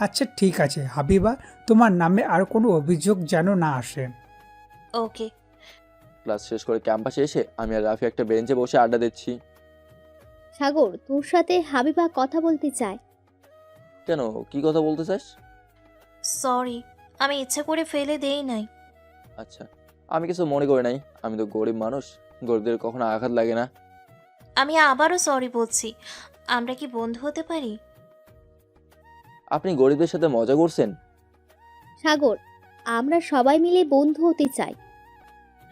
আচ্ছা ঠিক আছে হাবিবা, তোমার নামে আর কোনো অভিযোগ যেন না আসে। ওকে। ক্লাস শেষ করে ক্যাম্পাসে এসে আমি আর রাফি একটা বেঞ্চে বসে আড্ডা দিচ্ছি। সাগর, তোর সাথে হাবিবা কথা বলতে চায়। কেন, কি কথা বলতে চাস? সরি, আমি ইচ্ছে করে ফেলে দেই নাই। আচ্ছা, আমি কিছু মনে করি নাই। আমি তো গরিব মানুষ, গরিবদের কখনো আঘাত লাগে না। আমি আবারও সরি বলছি। আমরা কি বন্ধু হতে পারি? আপনি গরিবদের সাথে মজা করছেন? সাগর, আমরা সবাই মিলে বন্ধু হতে চাই।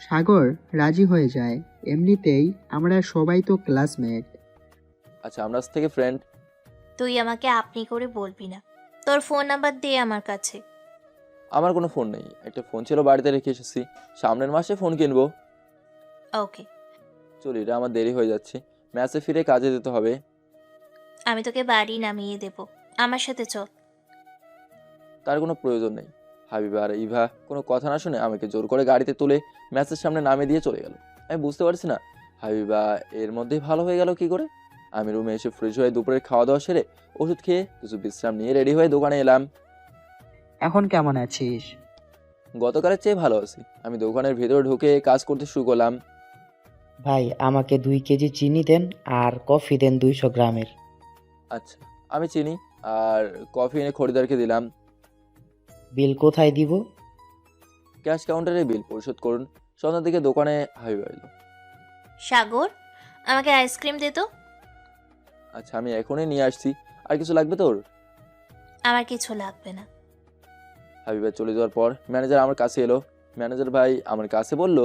সাগর রাজি হয়ে যায়, এমনিতেই আমরা সবাই তো ক্লাসমেট। আচ্ছা, আমরা আজ থেকে ফ্রেন্ড। তুই আমাকে আপনি করে বলবি না। তোর ফোন নাম্বার দে আমার কাছে। আমার কোনো ফোন নেই, একটা ফোন ছিল বাড়িতে রেখে এসেছি। সামনের মাসে ফোন কিনবো। ওকে। চল, এটা আমার দেরি হয়ে যাচ্ছে, ম্যাচে ফিরে কাজে যেতে হবে। আমি তোকে বাড়ি নামিয়ে দেব, আমার সাথে চল। তার কোনো প্রয়োজন নেই। হাবিবা আর ইভা কোনো কথা না শুনে আমাকে জোর করে গাড়িতে তুলে ম্যাচের সামনে নামিয়ে দিয়ে চলে গেল। আমি বুঝতে পারছি না হাবিবা এর মধ্যেই ভালো হয়ে গেল কি করে। আমি রুমে এসে ফ্রেশ হয়ে দুপুরের খাওয়া দাওয়া সেরে ওষুধ খেয়ে কিছু বিশ্রাম নিয়ে রেডি হয়ে দোকানে এলাম। এখন কেমন আছিস? গতকালের চেয়ে ভালো আছি। আমি দোকানের ভেতরে ঢুকে কাজ করতে শুরু করলাম। ভাই, আমাকে 2 কেজি চিনি দেন আর কফি দেন 200 গ্রামের। আচ্ছা, আমি চিনি আর কফি এনে খরিদ্দারকে দিলাম। বিল কোথায় দিব? ক্যাশ কাউন্টারে বিল পরিশোধ করুন। সন্ধ্যার দিকে দোকানে হাবিবা এলো। সাগর, আমাকে আইসক্রিম দে তো। আচ্ছা, আমি এখনই নিয়ে আসছি। আর কিছু লাগবে তোর? আমার কিছু লাগবে না। হাবিবা চলে যাওয়ার পর ম্যানেজার আমার কাছে এলো। ম্যানেজার ভাই আমার কাছে বলল,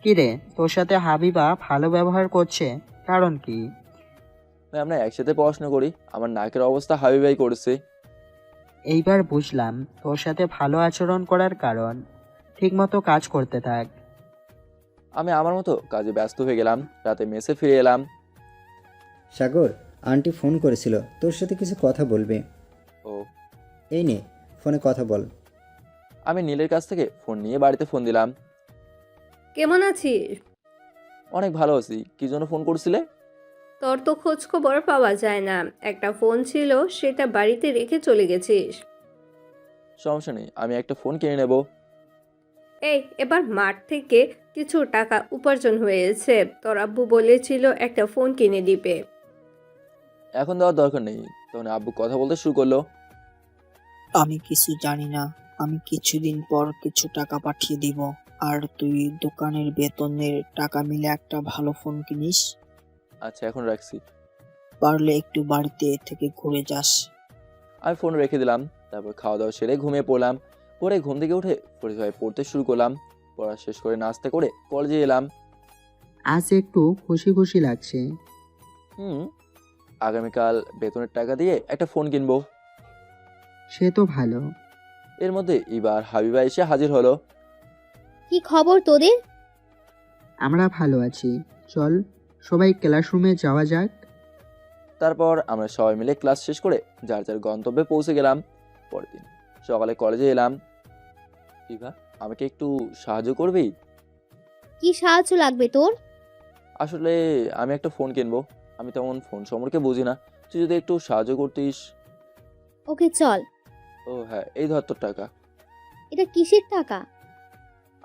কিরে, তোর সাথে হাবিবা ভালো ব্যবহার করছে, কারণ কি? ভাই আমরা একসাথে পড়াশোনা করি, আমার নাকের অবস্থা হাবিবাই করেছে। এইবার বুঝলাম তোর সাথে ভালো আচরণ করার কারণ। ঠিকমতো কাজ করতে থাক। আমি আমার মতো কাজে ব্যস্ত হয়ে গেলাম। রাতে মেসে ফিরে এলাম। সাগর, আন্টি ফোন করেছিল, তোর সাথে কিছু কথা বলবে। ও, এই নে, ফোনে কথা বল। আমি নীলের কাছ থেকে ফোন নিয়ে বাড়িতে ফোন দিলাম। কেমন আছিস? অনেক ভালো আছি। কি জন্য ফোন করছিলে? তোর তো খোঁজ খবর পাওয়া যায় না। একটা ফোন ছিল, সেটা বাড়িতে রেখে চলে গেছিস। সমস্যা নেই, আমি একটা ফোন কিনে নেব। এই, এবার মাঠ থেকে কিছু টাকা উপার্জন হয়েছে, তোর আব্বু বলেছিল একটা ফোন কিনে দিবে। এখন দেওয়ার দরকার নেই। তখন আব্বু কথা বলতে শুরু করলো। আমি কিছু জানি না, আমি কিছুদিন পর কিছু টাকা পাঠিয়ে দিব, আর তুই দোকানের বেতনের টাকা মিলে একটা ভালো ফোন কিনিস। আচ্ছা, এখন রাখছি। পারলে একটু বাড়িতে থেকে ঘুরে যাস। আমি ফোন রেখে দিলাম। তারপর খাওয়া দাওয়া সেরে ঘুমিয়ে পড়লাম। পরে ঘুম থেকে উঠে পরিচয় পড়তে শুরু করলাম। পড়া শেষ করে নাস্তা করে কলেজে এলাম। আজ একটু খুশি খুশি লাগছে। আগামীকাল বেতনের টাকা দিয়ে একটা ফোন কিনবো। সে তো ভালো। এর মধ্যে এবার হাবিবা এসে হাজির হলো। কি খবর তোদের? আমরা ভালো আছি, চল সবাই ক্লাসরুমে যাওয়া যাক। তারপর আমরা সবাই মিলে ক্লাস শেষ করে যার যার গন্তব্যে পৌঁছে গেলাম। পরের দিন সকালে কলেজে এলাম। ইভা, আমাকে একটু সাহায্য করবি? কি সাহায্য লাগবে তোর? আসলে আমি একটা ফোন কিনবো। আমি তেমন ফোন সম্পর্কে বুঝি না, তুই যদি একটু সাহায্য করতিস। ওকে চল। ও হ্যাঁ, এই ধর তোর টাকা। এটা কিসের টাকা?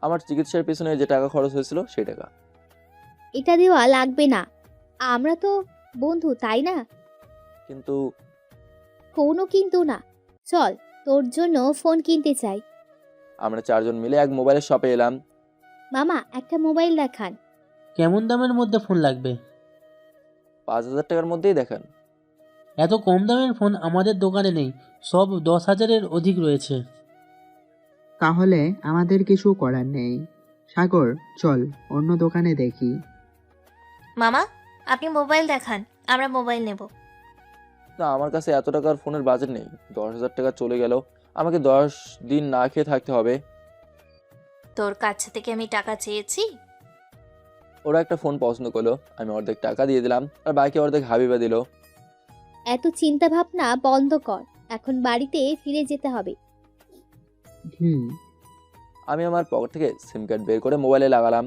আমার চিকিৎসার পেছনে যে টাকা খরচ হয়েছিল সেই টাকা। এটা দেওয়া লাগবে না, আমরা তো বন্ধু, তাই না? কিন্তু কোনো কিন্তু না, চল তোর জন্য ফোন কিনতে চাই। আমরা চারজন মিলে এক মোবাইলের শপে এলাম। মামা, একটা মোবাইল দেখান। কেমন দামের মধ্যে ফোন লাগবে? 5,000 টাকার মধ্যেই দেখান। এত কম দামের ফোন আমাদের দোকানে নেই, সব 10,000-এর অধিক রয়েছে। তাহলে আমাদের কিছু করার নেই। সাগর, চল অন্য দোকানে দেখি। মামা, আপনি মোবাইল দেখান, আমরা মোবাইল নেব। না, আমার কাছে এত টাকার ফোনের বাজেট নেই। 10,000 টাকা চলে গেল, আমাকে 10 দিন না খেয়ে থাকতে হবে। তোর কাছে থেকে আমি টাকা চেয়েছি? ওরা একটা ফোন পছন্দ করলো, আমি অর্ধেক টাকা দিয়ে দিলাম, আর বাকি অর্ধেক হাবিবা দিল। এত চিন্তা ভাবনা বন্ধ কর, এখন বাড়িতে ফিরে যেতে হবে। আমি আমার পকেট থেকে সিম কার্ড বের করে মোবাইলে লাগালাম।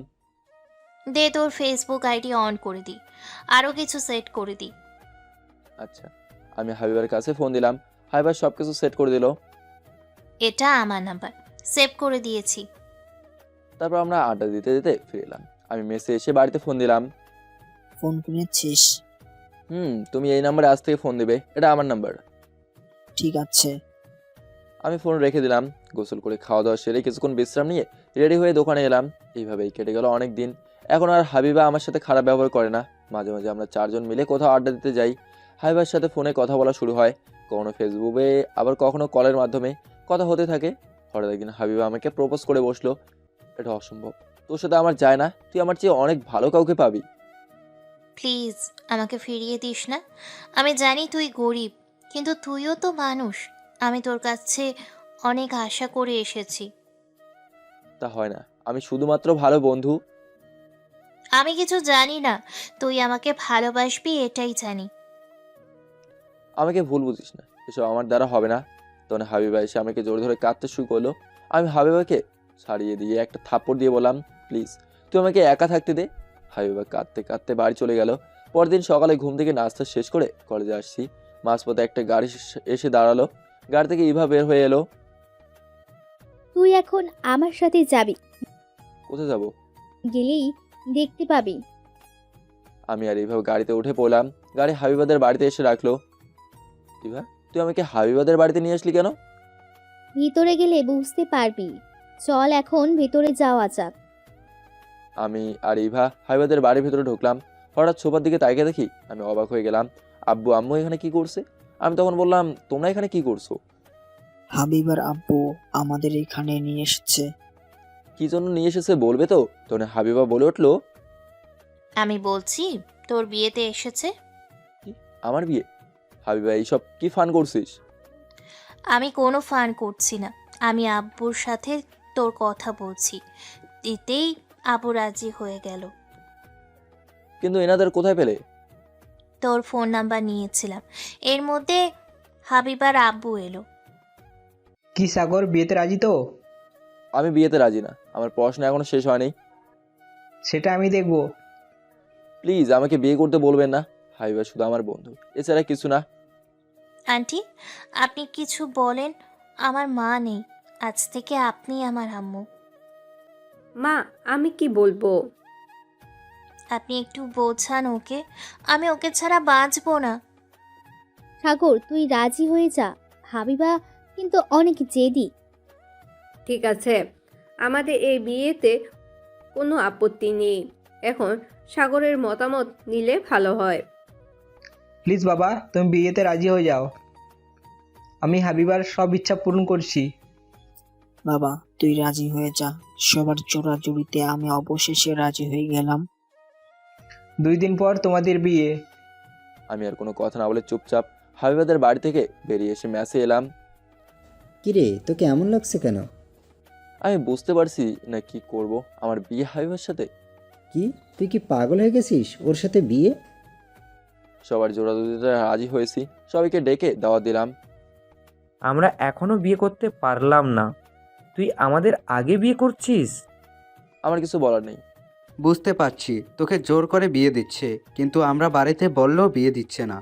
দে, তোর ফেসবুক আইডি অন করে দিই, আরও কিছু সেট করে দিই। আচ্ছা, আমি হাবিবার কাছে ফোন দিলাম। হাবিবার সব কিছু সেট করে দিল। এটা আমার নাম্বার, সেভ করে দিয়েছি। তারপর আমরা আড্ডা দিতে দিতে ফিরে এলাম। আমি মেসে এসে বাড়িতে ফোন দিলাম। ফোন কিনেছিস? তুমি এই নাম্বারে আজ থেকে ফোন দিবে, এটা আমার নাম্বার। ঠিক আছে। আমি ফোন রেখে দিলাম। গোসল করে খাওয়া দাওয়া সেরে কিছুক্ষণ বিশ্রাম নিয়ে রেডি হয়ে দোকানে এলাম। এইভাবেই কেটে গেল অনেক দিন। এখন আর হাবিবা আমার সাথে খারাপ ব্যবহার করে না। মাঝে মাঝে আমরা চারজন মিলে কোথাও আড্ডা দিতে যাই। হাবিবার সাথে ফোনে কথা বলা শুরু হয়, কখনো ফেসবুকে, আবার কখনো কলের মাধ্যমে কথা হতে থাকে। হঠাৎ একদিন হাবিবা আমাকে প্রপোজ করে বসলো। এটা অসম্ভব, তোর সাথে আমার যায় না, তুই আমার চেয়ে অনেক ভালো কাউকে পাবি। প্লিজ আমাকে ফিরিয়ে দিস না। আমি জানি তুই গরিব, কিন্তু তুইও তো মানুষ। আমি তোর কাছে অনেক আশা করে এসেছি। তা হয় না, আমি শুধুমাত্র ভালো বন্ধু। আমি কিছু জানি না, তুই আমাকে ভালোবাসবি এটাই জানি। আমাকে ভুল বুঝিস না, এসব আমার দ্বারা হবে না। তখন হাবিবা এসে আমাকে জোরে ধরে কাঁদতে শুরু করলো। আমি হাবিবাকে ছাড়িয়ে দিয়ে একটা থাপ্পড় দিয়ে বললাম, প্লিজ তুই আমাকে একা থাকতে দে। হাবিবা কাঁদতে কাঁদতে বাড়ি চলে গেল। পরের দিন সকালে ঘুম থেকে নাস্তা শেষ করে কলেজে আসছি। মাঝপথে একটা গাড়ি এসে দাঁড়ালো। গাড়ি থেকে ইভা বের হয়ে এলো। তুই এখন আমার সাথে যাবি। কোথায় যাব? গেলেই দেখতে পাবি। আমি আর ইভা গাড়িতে উঠে পড়লাম। গাড়ি হাবিবাদের বাড়িতে এসে রাখলো। ইভা, তুই আমাকে হাবিবাদের বাড়িতে নিয়ে আসলি কেন? ভিতরে গেলে বুঝতে পারবি। চল এখন ভেতরে যাওয়া যাক। আমি আর ইভা হাবিবাদের বাড়ির ভেতরে ঢুকলাম। হঠাৎ সোফার দিকে তাকিয়ে দেখি, আমি অবাক হয়ে গেলাম। আব্বু আম্মু এখানে কি করছে? আমি তখন বললাম, তোমরা এখানে কি করছো? হাবিবার আব্বু আমাদের এখানে নিয়ে এসেছে। কি জন্য নিয়ে এসেছে বলবে তো? তখন হাবিবা বলে উঠলো, আমি বলছি তোর বিয়েতে এসেছে। আমার বিয়ে? হাবিবা এইসব কি ফান করছিস? আমি কোনো ফান করছি না, আমি আব্বুর সাথে তোর কথা বলছি। এতেই আব্বু রাজি হয়ে গেল। কিন্তু এনাদের কোথায় পেলে? তোর ফোন নাম্বার নিয়েছিলাম, এর মধ্যে হাবিবার আব্বু এলো। কি সাগর, বিয়েতে রাজি তো? আমি বিয়েতে রাজি না, আমার পড়াশোনা এখনো শেষ হয়নি। সেটা আমি দেখব। প্লিজ আমাকে বিয়ে করতে বলবেন না। হাবিবা শুধু আমার বন্ধু, এছাড়া কিছু না। আন্টি, আপনি কিছু বলেন, আমার মা নেই, আজ থেকে আপনি আমার আম্মু। মা, আমি কি বলবো? আপনি একটু বোঝান ওকে, আমি ওকে ছাড়া বাঁচবো না। সাগর, তুই রাজি হয়ে যা। হাবিবা কিন্তু অনেক জেদি। ঠিক আছে, আমাদের এই বিয়েতে কোনো আপত্তি নেই। এখন সাগরের মতামত নিলে ভালো হয়। প্লিজ বাবা, তুমি বিয়েতে রাজি হয়ে যাও। আমি হাবিবার সব ইচ্ছা পূরণ করছি। বাবা, তুই রাজি হয়ে যা। সবার জোরাজুরিতে আমি অবশেষে রাজি হয়ে গেলাম। 2 দিন পর তোমাদের বিয়ে। আমি আর কোনো কথা না বলে চুপচাপ হাবিবাদের বাড়ি থেকে বেরিয়ে এসে ম্যাসে এলাম। কিরে, তোকে এমন লাগছে কেন? আমি বুঝতে পারছি না কি করব। আমার বিয়ে হাবিবার সাথে। কি, তুই কি পাগল হয়ে গেছিস? ওর সাথে বিয়ে? সবার জোরাজুরিতে রাজি হয়েছি, সবাইকে ডেকে দাওয়াত দিলাম। আমরা এখনো বিয়ে করতে পারলাম না, তুই আমাদের আগে বিয়ে করছিস? আমার কিছু বলার নেই। বুঝতে পারছি তোকে জোর করে বিয়ে দিচ্ছে, কিন্তু আমরা বাড়িতে বললেও বিয়ে দিচ্ছে না।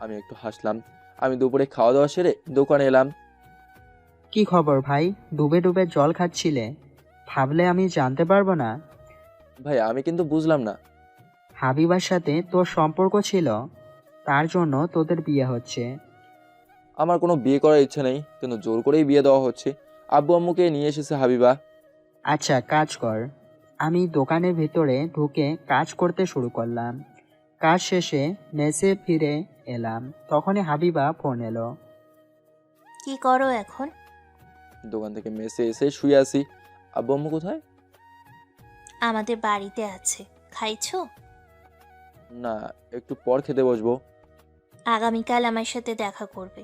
আমি একটু হাসলাম। আমি দুপুরে খাওয়া দাওয়া সেরে দোকানে এলাম। কি খবর ভাই? ডুবে ডুবে জল খাচ্ছিলে, ভাবলে আমি জানতে পারবো না? ভাই আমি কিন্তু বুঝলাম না। হাবিবার সাথে তোর সম্পর্ক ছিল, তার জন্য তোদের বিয়ে হচ্ছে। আমার কোনো বিয়ে করার ইচ্ছা নেই, কিন্তু জোর করেই বিয়ে দেওয়া হচ্ছে। আব্বু আম্মুকে নিয়ে এসেছে হাবিবা। আচ্ছা, কাজ কর। আমি দোকানের ভেতরে ঢুকে কাজ করতে শুরু করলাম। কাজ শেষে মেসে ফিরে এলাম, তখনই হাবিবা ফোন এলো। কি করো এখন? দোকান থেকে মেসে এসে শুয়ে আছি। আব্বু আম্মু কোথায়? আমাদের বাড়িতে আছে, খাইছো? না, একটু পর খেতে বসবো। আগামীকাল আমার সাথে দেখা করবে।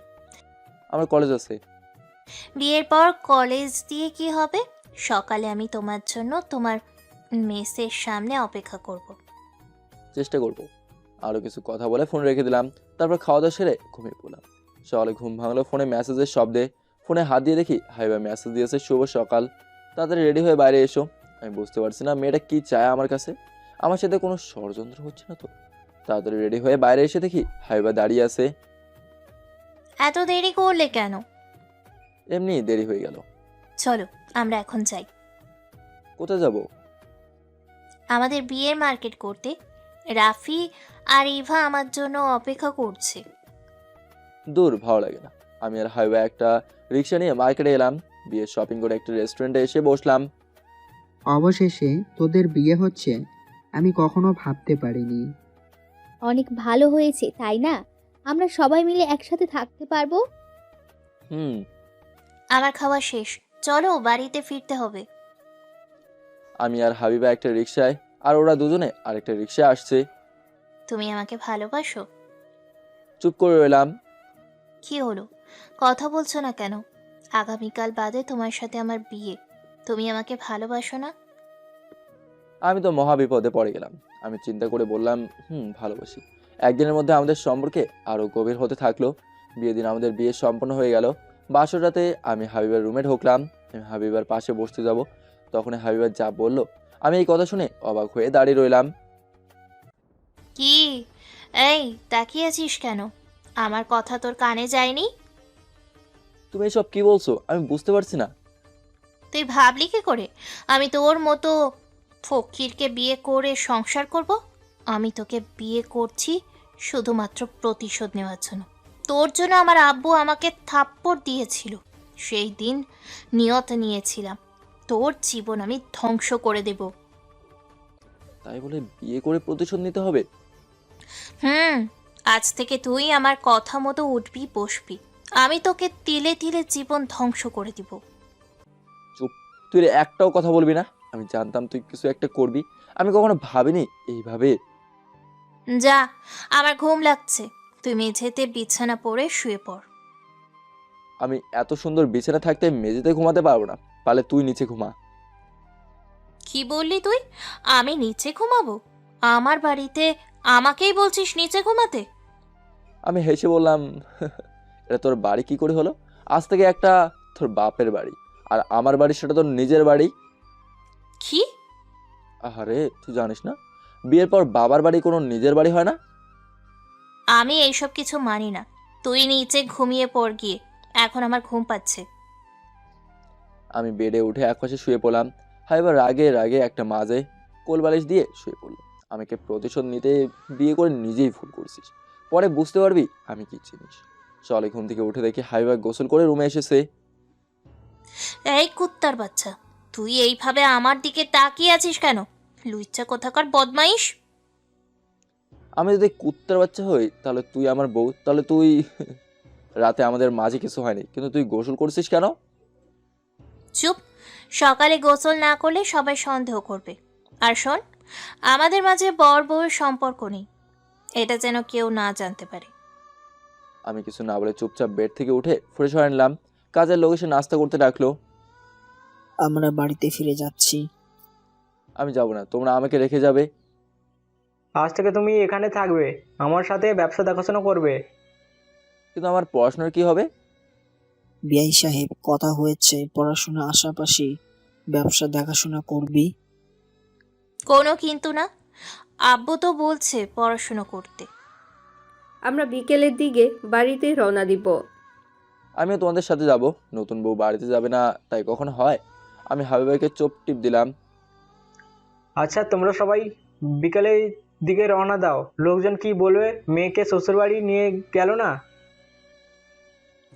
আমার কলেজ আছে। বিয়ের পর কলেজ দিয়ে কি হবে? সকালে আমি তোমার জন্য তোমার মেসের সামনে অপেক্ষা করব। চেষ্টা করব। আরও কিছু কথা বলে ফোন রেখে দিলাম। তারপর খাওয়া দাওয়া সেরে ঘুমিয়ে পড়লাম। সকালে ঘুম ভাঙলো ফোনে মেসেজের শব্দে। ফোনে হাত দিয়ে দেখি হাবিবা মেসেজ দিয়েছে, শুভ সকাল, তাড়াতাড়ি রেডি হয়ে বাইরে এসো। আমি বুঝতে পারছি না মেয়েটা কি চায় আমার কাছে। আমার সাথে কোনো ষড়যন্ত্র হচ্ছে না তো? তাড়াতাড়ি রেডি হয়ে বাইরে এসে দেখি হাবিবা দাঁড়িয়ে আছে। এত দেরি করলে কেন? এমনি দেরি হয়ে গেল। চলো আমরা এখন যাই। কোথায় যাব? আমাদের বিয়ের মার্কেট করতে। রাফি আর ইভা আমার জন্য অপেক্ষা করছে। দূর, ভালো লাগে না। আমি আর হাবিবা একটা রিক্সা নিয়ে মার্কেটে এলাম। বিয়ের শপিং করে একটা রেস্টুরেন্টে এসে বসলাম। অবশেষে তোদের বিয়ে হচ্ছে, আমি কখনো ভাবতে পারিনি। অনেক ভালো হয়েছে, তাই না? আমরা সবাই মিলে একসাথে থাকতে পারবো। আমার খাওয়া শেষ, চলো বাড়িতে ফিরতে হবে। আমি আর হাবিবা একটা রিক্সায়, আর ওরা দুজনে আরেকটা রিক্সায় আসছে। তুমি আমাকে ভালোবাসো? চুপ করে রইলাম। কি হলো, কথা বলছো না কেন? আগামীকাল বাদে তোমার সাথে আমার বিয়ে, তুমি আমাকে ভালোবাসো না? আমি তো মহা বিপদে পড়ে গেলাম। আমি চিন্তা করে বললাম, ভালোবাসি। একদিনের মধ্যে আমাদের সম্পর্কে আরও গভীর হতে থাকলো। বিয়ের দিন আমাদের বিয়ে সম্পন্ন হয়ে গেল। বাসর রাতে আমি হাবিবার রুমে ঢুকলাম। আমি হাবিবার পাশে বসতে যাব, তখন হাবিবার যা বলল, আমি এই কথা শুনে অবাক হয়ে দাঁড়িয়ে রইলাম। কি এই তাকিয়ে আছিস কেন? আমার কথা তোর কানে যায়নি? তুমি এসব কি বলছো? আমি বুঝতে পারছি না। তুই ভাবলি কি করে আমি তোর মতো ফকিরকে বিয়ে করে সংসার করব? আমি তোকে বিয়ে করছি শুধুমাত্র প্রতিশোধ নেওয়ার জন্য। তোর জন্য আমার আব্বু আমাকে থাপ্পড় দিয়েছিল। সেই দিন নিয়ত নিয়েছিলাম, তোর জীবন আমি ধ্বংস করে দেব। তাই বলে বিয়ে করে প্রতিশোধ নিতে হবে? আজ থেকে তুই আমার কথা মতো উঠবি বসবি, আমি তোকে তিলে তিলে জীবন ধ্বংস করে দিব। চুপ, তুই একটাও কথা বলবি না। আমি জানতাম তুই কিছু একটা করবি, আমি কখনো ভাবিনি এইভাবে। যা, আমার ঘুম লাগছে, তুই মেঝেতে বিছানা পরে শুয়ে পড়। আমি এত সুন্দর বিছানা থাকতে মেঝেতে ঘুমাতে পারবো না, পারলে তুই নিচে ঘুমা। কি বললি তুই? আমি নিচে ঘুমাবো? আমার বাড়িতে আমাকেই বলছিস নিচে ঘুমাতে? আমি হেসে বললাম, এটা তোর বাড়ি কি করে হলো? আজ থেকে একটা তোর বাপের বাড়ি, আর আমার বাড়ি সেটা তোর নিজের বাড়ি। কি? আরে তুই জানিস না, বিয়ের পর বাবার বাড়ি কোনো নিজের বাড়ি হয় না? আমি এইসব কিছু মানি না। তুই নিচে ঘুমিয়ে পড় গিয়ে, এখন আমার ঘুম পাচ্ছে। আমি বেডে উঠে একপাশে শুয়ে পড়লাম। এবার রাগে রাগে একটা মাঝে কোলবালিশ দিয়ে শুয়ে পড়লো। আমাকে প্রতিশোধ নিতে বিয়ে করে নিজেই ভুল করছিস, পরে বুঝতে পারবি আমি কি জিনিস। চলে ঘুম থেকে উঠে দেখি হাইবা গোসল করে রুমে এসেছে। এই কুত্তার বাচ্চা, তুই এইভাবে আমার দিকে তাকিয়ে আছিস কেন? লুইচ্চা কোথাকার বদমাইশ। আমি যদি কুত্তার বাচ্চা হই তাহলে তুই আমার বউ, তাহলে তুই রাতে আমাদের মাঝে কিছু হয়নি, কিন্তু তুই গোসল করছিস কেন? চুপ, সকালে গোসল না করলে সবাই সন্দেহ করবে। আর শোন, আমাদের মাঝে বর বউয়ের সম্পর্ক নেই, এটা যেন কেউ না জানতে পারে। আমি কিছু না বলে চুপচাপ বেড থেকে উঠে ফ্রেশ হয়ে নিলাম। কাজের লোক এসে নাস্তা করতে ডাকলো। আমরা বাড়িতে ফিরে যাচ্ছি। আমি যাব না, তোমরা আমাকে রেখে যাবে। আজ থেকে তুমি এখানে থাকবে, আমার সাথে ব্যবসা দেখাশোনা করবে। কিন্তু আমার পড়াশোনার কি হবে? বিআই সাহেব, কথা হয়েছে পড়াশোনা আশাপাশি ব্যবসা দেখাশোনা করবি। কোনো কিন্তু না, আব্বু তো বলছে পড়াশুনো করতে। আমরা বিকেলের দিকে বাড়িতে রওনা দিব। আমিও তোমাদের সাথে যাব। নতুন বউ বাড়িতে যাবে না তাই কখনো হয়? আমি হাবিবাইকে চোপ টিপ দিলাম। আচ্ছা, তোমরা সবাই বিকেলের দিকে রওনা দাও। লোকজন কি বলবে? মেয়েকে শ্বশুরবাড়ি নিয়ে গেল না।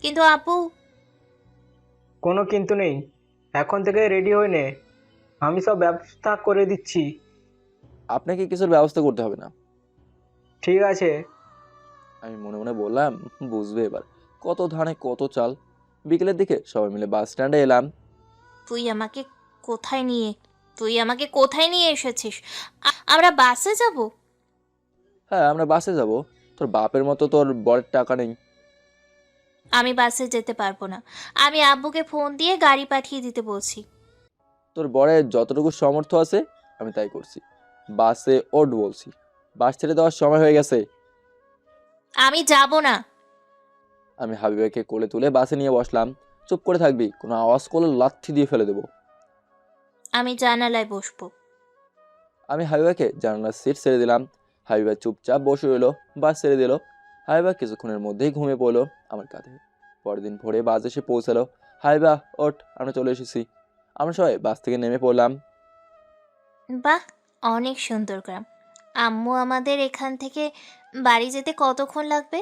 কিন্তু আপু। কোনো কিন্তু নেই, এখন থেকে রেডি হয়ে নে, আমি সব ব্যবস্থা করে দিচ্ছি। আপনাকে কিছুর ব্যবস্থা করতে হবে না। ঠিক আছে। আমি মনে মনে বললাম, বুঝবে এবার, কত ধানে কত চাল। বিকেলের দিকে সবাই মিলে বাস স্ট্যান্ডে এলাম। তুই আমাকে কোথায় নিয়ে এসেছিস? আমরা বাসে যাব? হ্যাঁ, আমরা বাসে যাব। তোর বাপের মতো তোর বরের টাকা নেই। আমি বাসে যেতে পারবো না, আমি আব্বুকে ফোন দিয়ে গাড়ি পাঠিয়ে দিতে বলছি। তোর বরের যতটুকু সামর্থ্য আছে আমি তাই করছি। বাসে ওঠ বলছি, বাস ছেড়ে দেওয়ার সময় হয়ে গেছে। আমি যাব না। আমি হাবিবাকে কোলে তুলে বাসে নিয়ে বসলাম। চুপ করে থাকবি, কোনো আওয়াজ করলে লাথি দিয়ে ফেলে দেবো। আমি জানালায় বসবো। আমি হাবিবাকে জানালার সিট ছেড়ে দিলাম। হাবিবা চুপচাপ বসে রইলো। বাস ছেড়ে দিল। হাবিবা কিছুক্ষণের মধ্যেই ঘুমিয়ে পড়লো আমার কাঁধে। পরের দিন ভোরে বাস এসে পৌঁছালো। হাবিবা ওঠ, আমরা চলে এসেছি। আমরা সবাই বাস থেকে নেমে পড়লাম। বাহ, অনেক সুন্দর গ্রাম। আম্মু, আমাদের এখান থেকে বাড়ি যেতে কতক্ষণ লাগবে?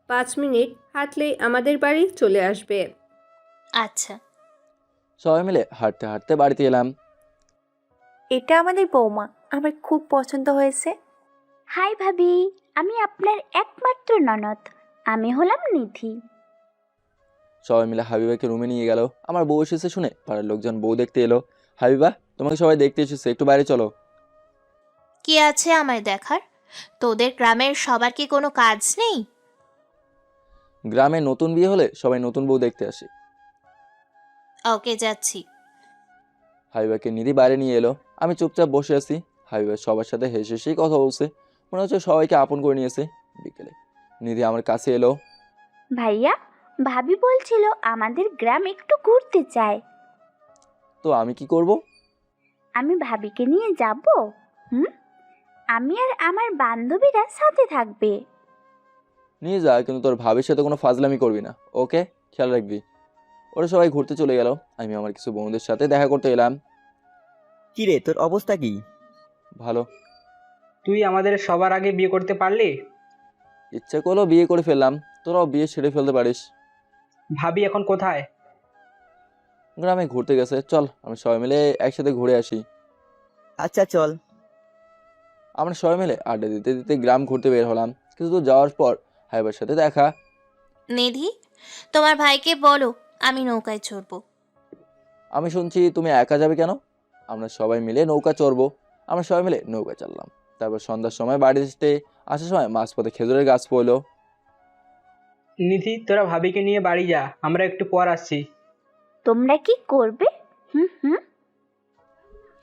5 মিনিট হাঁটলেই আমাদের বাড়ি চলে আসবে। আচ্ছা। সবাই মিলে হাঁটতে হাঁটতে বাড়িতে এলাম। এটা আমাদের বৌমা, আমার খুব পছন্দ হয়েছে। হাই ভাবি, আমি আপনার একমাত্র ননদ, আমি হলাম নিধি। সবাই মিলে হাবিবাকে রুমে নিয়ে গেল। আমার বউ এসেছে শুনে পাড়ার লোকজন বউ দেখতে এলো। হাবিবা, তোমাকে সবাই দেখতে এসেছে, একটু বাইরে চলো। কি আছে আমায় দেখার? তোদের গ্রামের সবার কি কোনো কাজ নেই? গ্রামে নতুন বিয়ে হলে সবাই নতুন বউ দেখতে আসে। ওকে, যাচ্ছি। হাবিবাকে নিধি বাইরে নিয়ে এলো। আমি চুপচাপ বসে আছি। হাবিবা সবার সাথে হেসে হেসেই কথা বলছে, মনে হচ্ছে সবাইকে আপন করে নিয়েছে। বিকেলে নিধি আমার কাছে এলো। ভাইয়া, ভাবি বলছিল আমাদের গ্রাম একটু ঘুরতে চায়। তো আমি কি করব? আমি ভাবিকে নিয়ে যাব। আমি আর আমার বান্ধবীরা সাথে থাকবে। নিয়ে যা, কিন্তু তোর ভাবির সাথে কোনো ফাজলামি করবি না, ওকে? খেয়াল রাখবি। ওরা সবাই ঘুরতে চলে গেল। আমি আমার কিছু বন্ধুদের সাথে দেখা করতে এলাম। কি রে, তোর অবস্থা কি? ভালো। তুই আমাদের সবার আগে বিয়ে করতে পারলি? ইচ্ছে করলো বিয়ে করে ফেললাম। তোরাও বিয়ে ছেড়ে ফেলতে পারিস। ভাবি এখন কোথায়? গ্রামে ঘুরতে গেছে, চল আমরা সবাই মিলে একসাথে ঘুরে আসি। আচ্ছা চল। আমরা সবাই মিলে আড্ডা দিতে দিতে গ্রাম ঘুরতে বের হলাম। কিছু দূর যাওয়ার পর হাইবার সাথে দেখা। নিধি, তোমার ভাইকে বলো আমি নৌকায় চড়বো। আমি শুনছি তুমি একা যাবে কেন? আমরা সবাই মিলে নৌকা চড়বো। আমরা সবাই মিলে নৌকা চাললাম। তারপর সন্ধ্যার সময় বাড়িতে আসার সময় মাঝপথে খেজুরের গাছ পড়লো। নিধি, তোরা ভাবিকে নিয়ে বাড়ি যা, আমরা একটু পর আসছি। তোমরা কি করবে? হুম।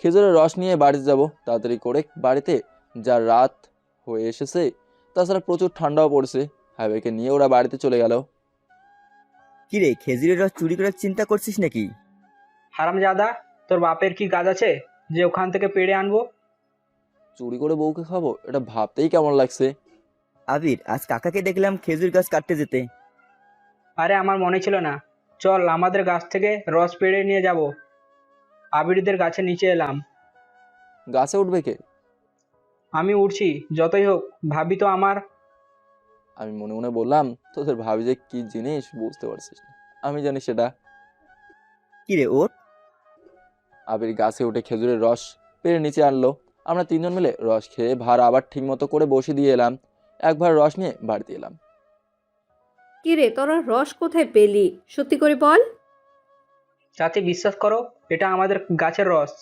খেজুরের রস নিয়ে বাড়িতে যাব তাড়াতাড়ি করে। বাড়িতে যা রাত হয়ে এসেছে, তাছাড়া প্রচুর ঠান্ডাও পড়ছে। হাইবাইকে নিয়ে ওরা বাড়িতে চলে গেল। কিরে, খেজুরের রস চুরি করার চিন্তা করছিস নাকি? হারামজাদা, তোর বাপের কি গাছ আছে যে ওখান থেকে পেড়ে আনবো? চুরি করে বউকে খাবো, এটা ভাবতেই কেমন লাগছে। আবির, আজ কাকাকে দেখলাম খেজুর গাছ কাটতে যেতে। আরে আমার মনে ছিল না, চল আমাদের গাছ থেকে রস পেড়ে নিয়ে যাব। আবিরদের গাছের নিচে এলাম। গাছে উঠবে কে? আমি উঠছি, যতই হোক ভাবি তো আমার। আমি মনে মনে বললাম, তোদের ভাবি যে কি জিনিস বুঝতে পারছিস না, আমি জানি সেটা। কিরে ওঠ। আবির গাছে উঠে খেজুরের রস পেড়ে নিচে আনলো। আমরা তিনজন মিলে রস খেয়ে ভার আবার ঠিক মতো করে বসে দিয়ে এলাম। একবার রস নিয়ে বাড়িতে এলাম। কিরে, তোরা রস কোথায় পেলি? সত্যি করে বল। চাচি বিশ্বাস করো, এটা আমাদের গাছের রস।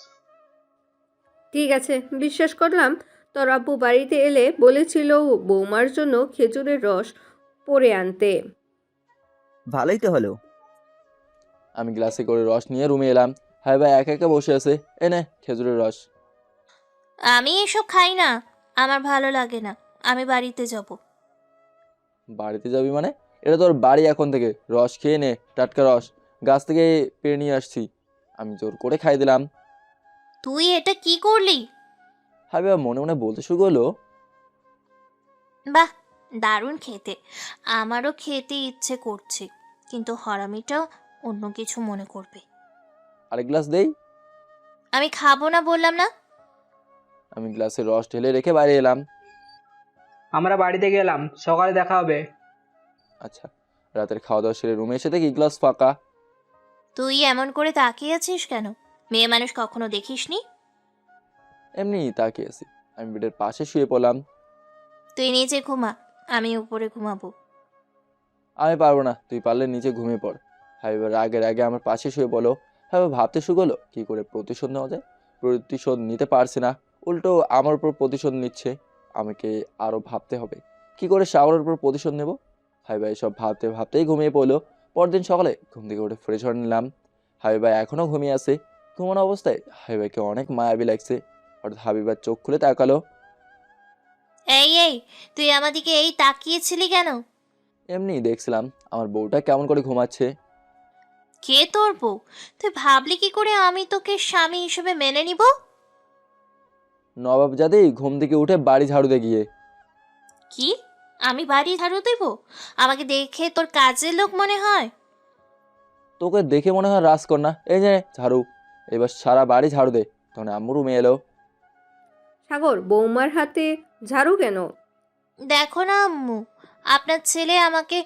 ঠিক আছে, বিশ্বাস করলাম। তোর আব্বু বাড়িতে এলে বলেছিল বৌমার জন্য খেজুরের রস পরে আনতে। ভালোই তো হলো। আমি গ্লাসে করে রস নিয়ে রুমে এলাম। হাই ভাই একা একা বসে আছে। এনে খেজুরের রস। আমি এসব খাই না, আমার ভালো লাগে না, আমি বাড়িতে যাব। বাড়িতে যাবি মানে? এটা তোর বাড়ি, এখন থেকে রস খেয়ে নে, টাটকা রস গাছ থেকে পেড়ে নিয়ে আসছি। আমি জোর করে খাই দিলাম। তুই এটা কি করলি? হাই ভাই মনে মনে বলতে শুরু করলো, বাহ, দারুণ খেতে। আমারও খেতে ইচ্ছে করছে, কিন্তু হারামিটা অন্য কিছু মনে করবে। আরেক গ্লাস দেই? আমি খাবো না বললাম না। আমি গ্লাসে রস ঢেলে রেখে বাইরে এলাম। আমরা বাড়িতে গেলাম, সকালে দেখা হবে। আচ্ছা। রাতের খাওয়া দাওয়া সেরে রুমে এসে দেখি গ্লাস ফাঁকা। তুই এমন করে তাকিয়ে আছিস কেন? মেয়ে মানুষ কখনো দেখিসনি? এমনি তাকিয়ে আছি। আমি বেডের পাশে শুয়ে পড়লাম। তুই নিচে ঘুমা, আমি উপরে ঘুমাবো। আমি পারবো না, তুই পারলে নিচে ঘুমিয়ে পড়। হাইবার রাগের আগে আমার পাশে শুয়ে বলো। হ্যাঁ, ভাবতে শুরু করলো কি করে প্রতিশোধ নেওয়া যায়। প্রতিশোধ নিতে পারছি না, উল্টো আমার উপর প্রতিশোধ নিচ্ছে। আমাকে আরও ভাবতে হবে কি করে শাওয়ারের উপর প্রতিশোধ নেব। হাইবাই সব ভাবতে ভাবতেই ঘুমিয়ে পড়লো। পরদিন সকালে ঘুম থেকে উঠে ফ্রেশ হয়ে নিলাম। হাবিবাই এখনও ঘুমিয়ে আছে। ঘুমানো অবস্থায় হাবিবাইকে অনেক মায়াবী লাগছে। হঠাৎ হাবিবার চোখ খুলে তাকালো। এই, তুই আমাদিকে এই তাকিয়েছিলি কেন? এমনি দেখছিলাম আমার বউটা কেমন করে ঘুমাচ্ছে। কে তোর বউ? তুই ভাবলি কি করে আমি তোকে স্বামী হিসেবে মেনে নিব? নবাবজাদি ঘুম থেকে উঠে বাড়ি ঝাড়ু দিয়ে গিয়ে। কি? আমি বাড়ি ঝাড়ু দেব? আমাকে দেখে তোর কাজের লোক মনে হয়? তোকে দেখে মনে হয় রাজকন্যা। এই যে ঝাড়ু, এবার সারা বাড়ি ঝাড়ু দে। তখন আম্মু রুমে এলো। সাগর, বৌমার হাতে ঝাড়ু কেন? দেখো না আম্মু, আপনার ছেলে আমাকে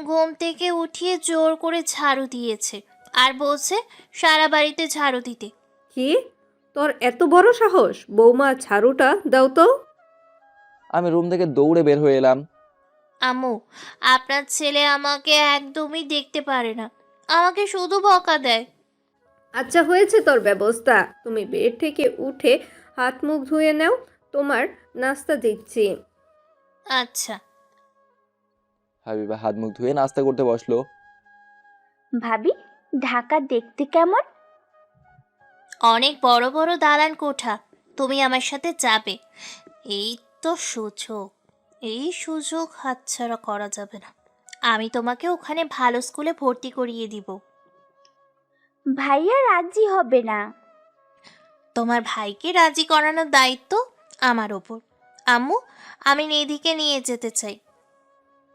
ঘুম থেকে উঠিয়ে জোর করে ঝাড়ু দিয়েছে আর বলছে সারা বাড়িতে ঝাড়ু দিতে। কি? তোর এত বড় সাহস? বৌমা, ঝাড়ুটা দাও তো। আমি রুম থেকে দৌড়ে বের হয়ে এলাম। আম্মু, আপনার ছেলে আমাকে একদমই দেখতে পারে না, আমাকে শুধু বকা দেয়। আচ্ছা, হয়েছে তোর ব্যবস্থা। তুমি বেড থেকে উঠে হাত মুখ ধুয়ে নাও, তোমার নাস্তা দিচ্ছি। আচ্ছা। হাবিবা হাত মুখ ধুয়ে নাস্তা করতে বসলো। ভাবি, ঢাকা দেখতে কেমন? অনেক বড় বড় দালান কোঠা। তুমি আমার সাথে যাবে। এই তো সুযোগ, এই সুযোগ হাতছাড়া করা যাবে না। আমি তোমাকে ওখানে ভালো স্কুলে ভর্তি করিয়ে দিব। ভাইয়া রাজি হবে না। তোমার ভাইকে রাজি করানোর দায়িত্ব আমার ওপর। আম্মু, আমি নিধিকে নিয়ে যেতে চাই।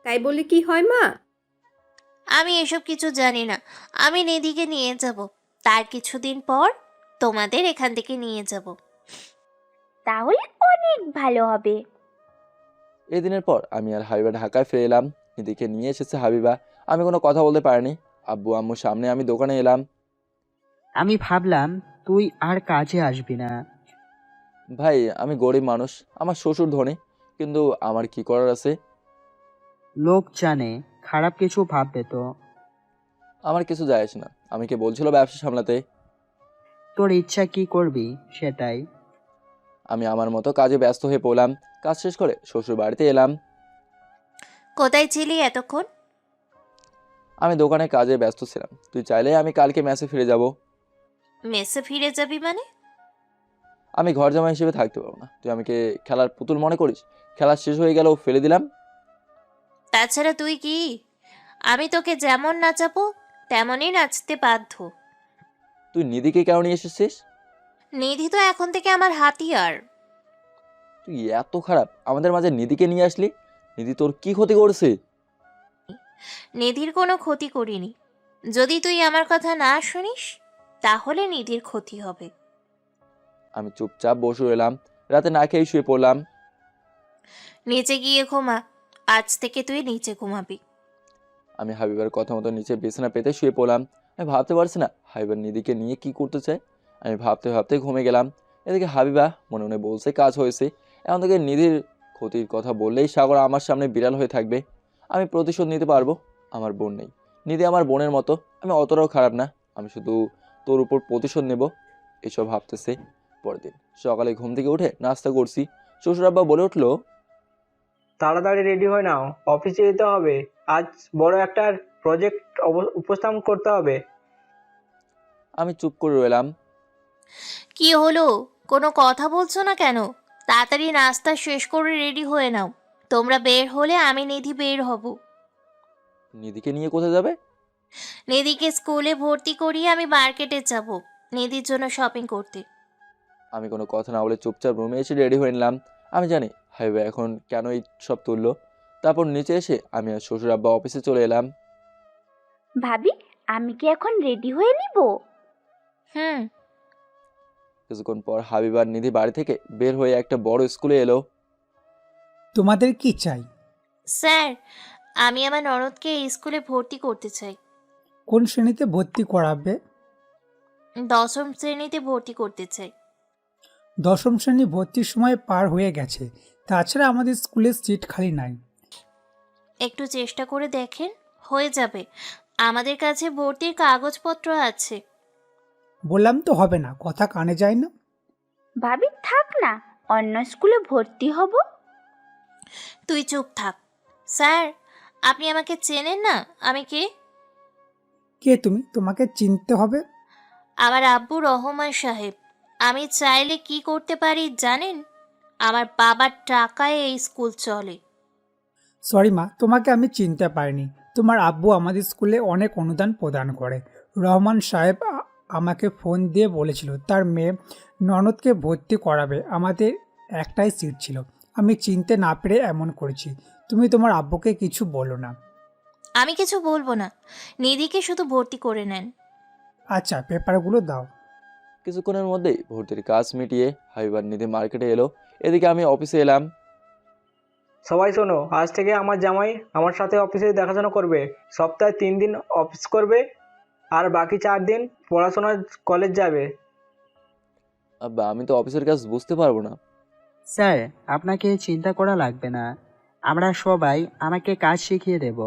তাই বলে কি হয় মা? আমি এসব কিছু জানি না। আমি নিধিকে নিয়ে যাব, তার কিছুদিন পর তোমাদের এখান থেকে নিয়ে যাব। তাহলে অনেক ভালো হবে। এদিনের পর আমি আর হাবিবা ঢাকায় ফিরে এলাম। নিধিকে নিয়ে এসেছে হাবিবা। আমি কোনো কথা বলতে পারিনি। আব্বু আম্মুর সামনে আমি দোকানে এলাম। আমি ভাবলাম তুই আর কাজে আসবি না। ভাই আমি গরিব মানুষ, আমার শ্বশুর ধনী, কিন্তু আমার কি করার আছে? লোক জানে, খারাপ কিছু ভাববে তো। আমার কিছু যায় আসে না। আমি কে বলছিল ব্যবসা সামলাতে? তোর ইচ্ছা কি করবি সেটাই। আমি আমার মতো কাজে ব্যস্ত হয়ে পড়লাম। কাজ শেষ করে শ্বশুর বাড়িতে এলাম। কোথায় ছিলি এতক্ষণ? আমি দোকানে কাজে ব্যস্ত ছিলাম। তুই চাইলে আমি কালকে মেসে ফিরে যাব। মেসে ফিরে যাবি মানে? আমি ঘর জামাই হিসেবে থাকতে পারবো না। তুই আমাকে খেলার পুতুল মনে করিস? খেলা শেষ হয়ে গেল, ফেলে দিলাম। তাছাড়া তুই কি, আমি তোকে যেমন নাচাবো তেমনই নাচতে বাধ্য। তুই নিধিকে কেন নিয়ে এসেছিস? নিধি তো এখন থেকে আমার হাতিয়ার। তুই এত খারাপ, আমাদের মাঝে নিধিকে নিয়ে আসলি? নিধি তোর কি ক্ষতি করছে? নিধির কোনো ক্ষতি করিনি। যদি তুই আমার কথা না শুনিস তাহলে নিধির ক্ষতি হবে। আমি চুপচাপ বসে রইলাম। রাতে না খেয়ে শুয়ে পড়লাম। নিচে গিয়ে ঘুমা, আজ থেকে তুই নিচে ঘুমাবি। আমি হাবিবার কথা মতো নিচে বিছানা পেতে শুয়ে পড়লাম। আমি ভাবতে পারছি না হাবিবার নিধিকে নিয়ে কি করতে চায়। আমি ভাবতে ভাবতে ঘুমে গেলাম। এদিকে হাবিবা মনে মনে বলছে কাজ হয়েছে। এখন থেকে নিধির ক্ষতির কথা বললেই সাগর আমার সামনে বিড়াল হয়ে থাকবে। আমি প্রতিশোধ নিতে পারবো। আমার বোন নেই, নিধি আমার বোনের মতো। আমি অতটাও খারাপ না, আমি শুধু তোর উপর প্রতিশোধ নেব, এসব ভাবতেছে। পরের দিন সকালে ঘুম থেকে উঠে নাস্তা করছি। শ্বশুর আব্বা বলে উঠলো, তাড়াতাড়ি রেডি হয়ে নাও, অফিসে যেতে হবে। আজ বড় একটা প্রজেক্ট উপস্থাপন করতে হবে। আমি চুপ করে রইলাম। কি হলো, কোনো কথা বলছো না কেন? তাড়াতাড়ি নাস্তা শেষ করে রেডি হয়ে নাও। তোমরা বের হলে আমি নিধি বের হব। নিধিকে নিয়ে কোথায় যাবে? নিধিকে স্কুলে ভর্তি করিয়ে আমি মার্কেটে যাব নিধির জন্য শপিং করতে। আমি কোনো কথা না বলে চুপচাপ রুমে এসে রেডি হয়ে নিলাম। আমি জানি হাইওয়ে এখন কেন এই সব তুললো। তারপর নিচে এসে আমি আর শ্বশুর আব্বা অফিসে চলে এলাম। ভাবি, আমি কি এখন রেডি হয়ে নিব? হুম। কিছুক্ষণ পর হাবিবার নিধি বাড়ি থেকে বের হয়ে একটা বড় স্কুলে এলো। তোমাদের কি চাই? স্যার, আমি আমার ননদকে এই স্কুলে ভর্তি করতে চাই। কোন শ্রেণীতে ভর্তি করাবে? 10ম শ্রেণীতে ভর্তি করতে চাই। 10ম শ্রেণী ভর্তির সময় পার হয়ে গেছে। তাছাড়া আমাদের স্কুলে সিট খালি নাই। একটু চেষ্টা করে দেখেন, হয়ে যাবে। আমাদের কাছে ভর্তির কাগজপত্র আছে। বললাম তো হবে না, কথা কানে যায় না। ভাবি থাক না, অন্য স্কুলে ভর্তি হব। তুই চুপ থাক। স্যার, আপনি আমাকে চেনেন না? আমি কে? কে তুমি? তোমাকে চিনতে হবে। আমার আব্বু রহমান সাহেব। আমি চাইলে কি করতে পারি জানেন? আমার বাবার টাকায় এই স্কুল চলে। সরি মা, তোমাকে আমি চিনতে পারিনি। তোমার আব্বু আমাদের স্কুলে অনেক অনুদান প্রদান করে। রহমান সাহেব আমাকে ফোন দিয়ে বলেছিল তার মেয়ে ননদকে ভর্তি করাবে। আমাদের একটাই সিট ছিল। আমি চিনতে না পেরে এমন করেছি। তুমি তোমার আব্বুকে কিছু বলো না। আমি কিছু বলবো না, নিধিকে শুধু ভর্তি করে নেন। আচ্ছা, পেপারগুলো দাও। কিছুক্ষণের মধ্যেই ভর্তির কাজ মিটিয়ে হাবিবার নিধি মার্কেটে এলো। এদিকে আমি অফিসে এলাম। সবাই শোনো, আজ থেকে আমার জামাই আমার সাথে অফিসে দেখাশোনা করবে। সপ্তাহে 3 দিন অফিস করবে আর বাকি 4 দিন পড়াশোনার কলেজ যাবে। আব্বা, আমি তো অফিসের কাজ বুঝতে পারবো না। স্যার, আপনাকে চিন্তা করা লাগবে না, আমরা সবাই আমাকে কাজ শিখিয়ে দেব।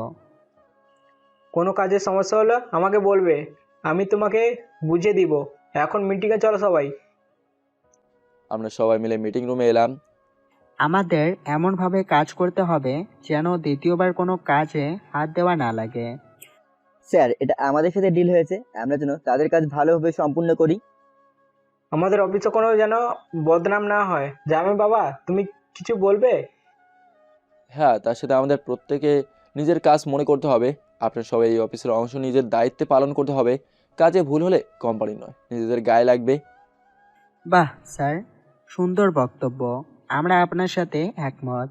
কোনো কাজের সমস্যা হলে আমাকে বলবে, আমি তোমাকে বুঝিয়ে দিব। এখন মিটিংয়ে চলো সবাই। আমরা সবাই মিলে মিটিং রুমে এলাম। আমাদের এমনভাবে কাজ করতে হবে যেন দ্বিতীয়বার কোনো কাজে হাত দেওয়া না লাগে। স্যার, এটা আমাদের সাথে ডিল হয়েছে, আমরা যেন তাদের কাজ ভালোভাবে সম্পূর্ণ করি। আমাদের অফিসে কোনো যেন বদনাম না হয়। জামাই বাবা, তুমি কিছু বলবে? হ্যাঁ, তার সাথে আমাদের প্রত্যেকে নিজের কাজ মনে করতে হবে। আপনার সবাই এই অফিসের অংশ নিজের দায়িত্বে পালন করতে হবে। কাজে ভুল হলে কোম্পানি নয়, নিজেদের গায়ে লাগবে। বাহ স্যার, সুন্দর বক্তব্য, আমরা আপনার সাথে একমত।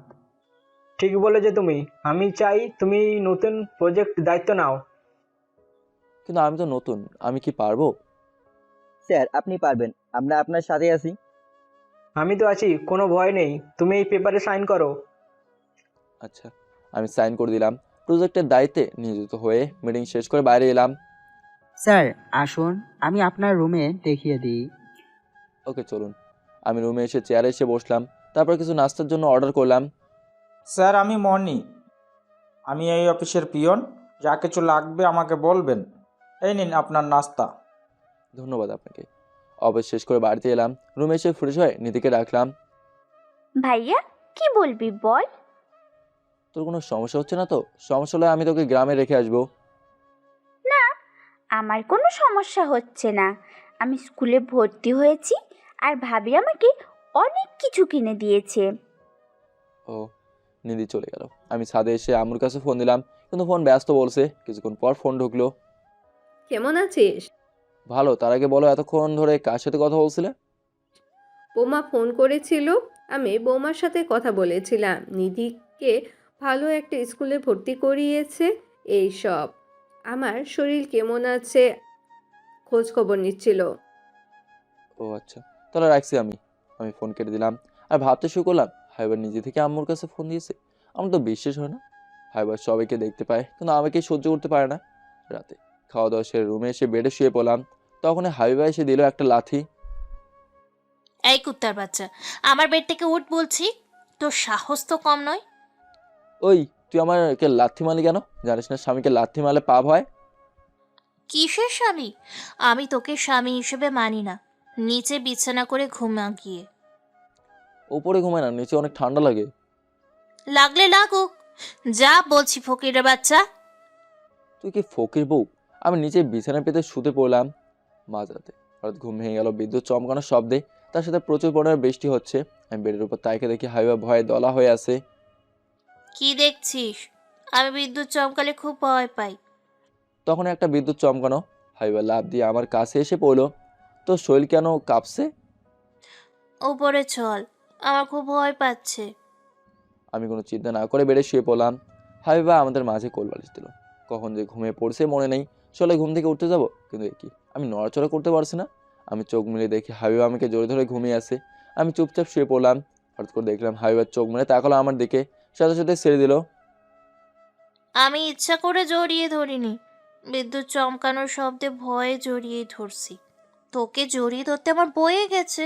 ঠিক বলেছো তুমি। আমি চাই তুমি নতুন প্রজেক্ট দায়িত্ব নাও। কিন্তু আমি তো নতুন, আমি কি পারবো? স্যার, আপনি পারবেন, আমরা আপনার সাথে আছি। আমি তো আছি, কোনো ভয় নেই। তুমি এই পেপারে সাইন করো। আচ্ছা, আমি সাইন করে দিলাম। প্রজেক্টের দায়িত্বে নিয়োজিত হয়ে মিটিং শেষ করে বাইরে এলাম। স্যার আসুন, আমি আপনার রুমে দেখিয়ে দিই। ওকে চলুন। আমি রুমে এসে চেয়ারে এসে বসলাম, তারপর কিছু নাস্তার জন্য অর্ডার করলাম। স্যার আমি মনি, আমি এই অফিসের পিয়ন। যা কিছু লাগবে আমাকে বলবেন। এই নিন আপনার নাস্তা। ধন্যবাদ আপনাকে। অফিস শেষ করে বাড়িতে এলাম, রুমে এসে ফ্রেশ হয়ে নিধিকে ডাকলাম। ভাইয়া কি বলবি বল। তোর কোনো সমস্যা হচ্ছে না তো? সমস্যা হলে আমি তোকে গ্রামে রেখে আসবো। না, আমার কোনো সমস্যা হচ্ছে না। আমি স্কুলে ভর্তি হয়েছি আর ভাবি আমাকে অনেক কিছু কিনে দিয়েছে। ও, নিধি চলে গেল। আমি ছাদে এসে আম্মুর কাছে ফোন দিলাম, কিন্তু ফোন ব্যস্ত বলছে। কিছুক্ষণ পর ফোন ঢুকলো। কেমন আছিস? ভালো। তার আগে বলো, এতক্ষণ ধরে কার সাথে কথা বলছিলে? বৌমা ফোন করেছিল, আমি বৌমার সাথে কথা বলেছিলাম। নিধিকে ভালো একটা স্কুলে ভর্তি করিয়েছে, এই সব। আমার শরীর কেমন আছে খোঁজ খবর নিচ্ছিল। ও আচ্ছা, তাহলে রাখছি। আমি ফোন কেটে দিলাম আর ভাবতে শুরু করলাম, হাইবার নিজে থেকে আম্মুর কাছে ফোন দিয়েছে। আমার তো বিশ্বাস হয় না। হাইবার সবাইকে দেখতে পায়, কিন্তু আমাকে সহ্য করতে পারে না। রাতে খাওয়া দাওয়া সেরে রুমে এসে বেডে শুয়ে পড়লাম, তখন হাইবা এসে দিল একটা লাথি। এই কুত্তার বাচ্চা, আমার বেড থেকে উঠ বলছি। তোর সাহস তো কম নয়। ওই, তুই আমাকে লাথি মারলি কেন? জানিস না স্বামীকে লাথি মারলে পাপ হয়? কিসের স্বামী? আমি তোকে স্বামী হিসেবে মানি না। নিচে বিছানা করে ঘুমা গিয়ে। ওপরে ঘুমায় না, নিচে অনেক ঠান্ডা লাগে। লাগলে লাগুক, যা বলছি ফকিরের বাচ্চা। তুই কি ফকির বউ? আমি নিচে বিছানা পেতে শুতে পড়লাম। মাঝরাতে হঠাৎ ঘুম ভেঙে গেল বিদ্যুৎ চমকানোর শব্দে। তার সাথে প্রচুর পরিমাণে বৃষ্টি হচ্ছে। আমি বেডের উপর তাইকে দেখি হাইবা ভয়ে দলা হয়ে আছে। কি দেখছিস? আমি বিদ্যুৎ চমকালে খুব ভয় পাই। তখন একটা বিদ্যুৎ চমকানো। হাইবা লাফ দিয়ে আমার কাছে এসে পড়লো। তোর শরীর কেন কাঁপছে? উপরে চল, আমার খুব ভয় পাচ্ছে। আমি কোনো চিন্তা না করে বেডে শুয়ে পড়লাম। হাইবা আমাদের মাঝে কোলবালিশ দিল। কখন যে ঘুমিয়ে পড়ছে মনে নেই। চলে ঘুম থেকে উঠতে যাব, কিন্তু কি আমি নড়াচড়া করতে পারছি না। আমি চোখ মিলে দেখি হাইবা আমাকে জোরে ধরে ঘুমিয়ে আছে। আমি চুপচাপ শুয়ে পড়লাম। হঠাৎ করে দেখলাম হাইবার চোখ মেলে তাকালো আমার দিকে, সাথে সাথে ছেড়ে দিল। আমি ইচ্ছা করে জড়িয়ে ধরিনি, বিদ্যুৎ চমকানোর শব্দে ভয়ে জড়িয়ে ধরছি। তোকে জড়িয়ে ধরতে আমার বয়ে গেছে।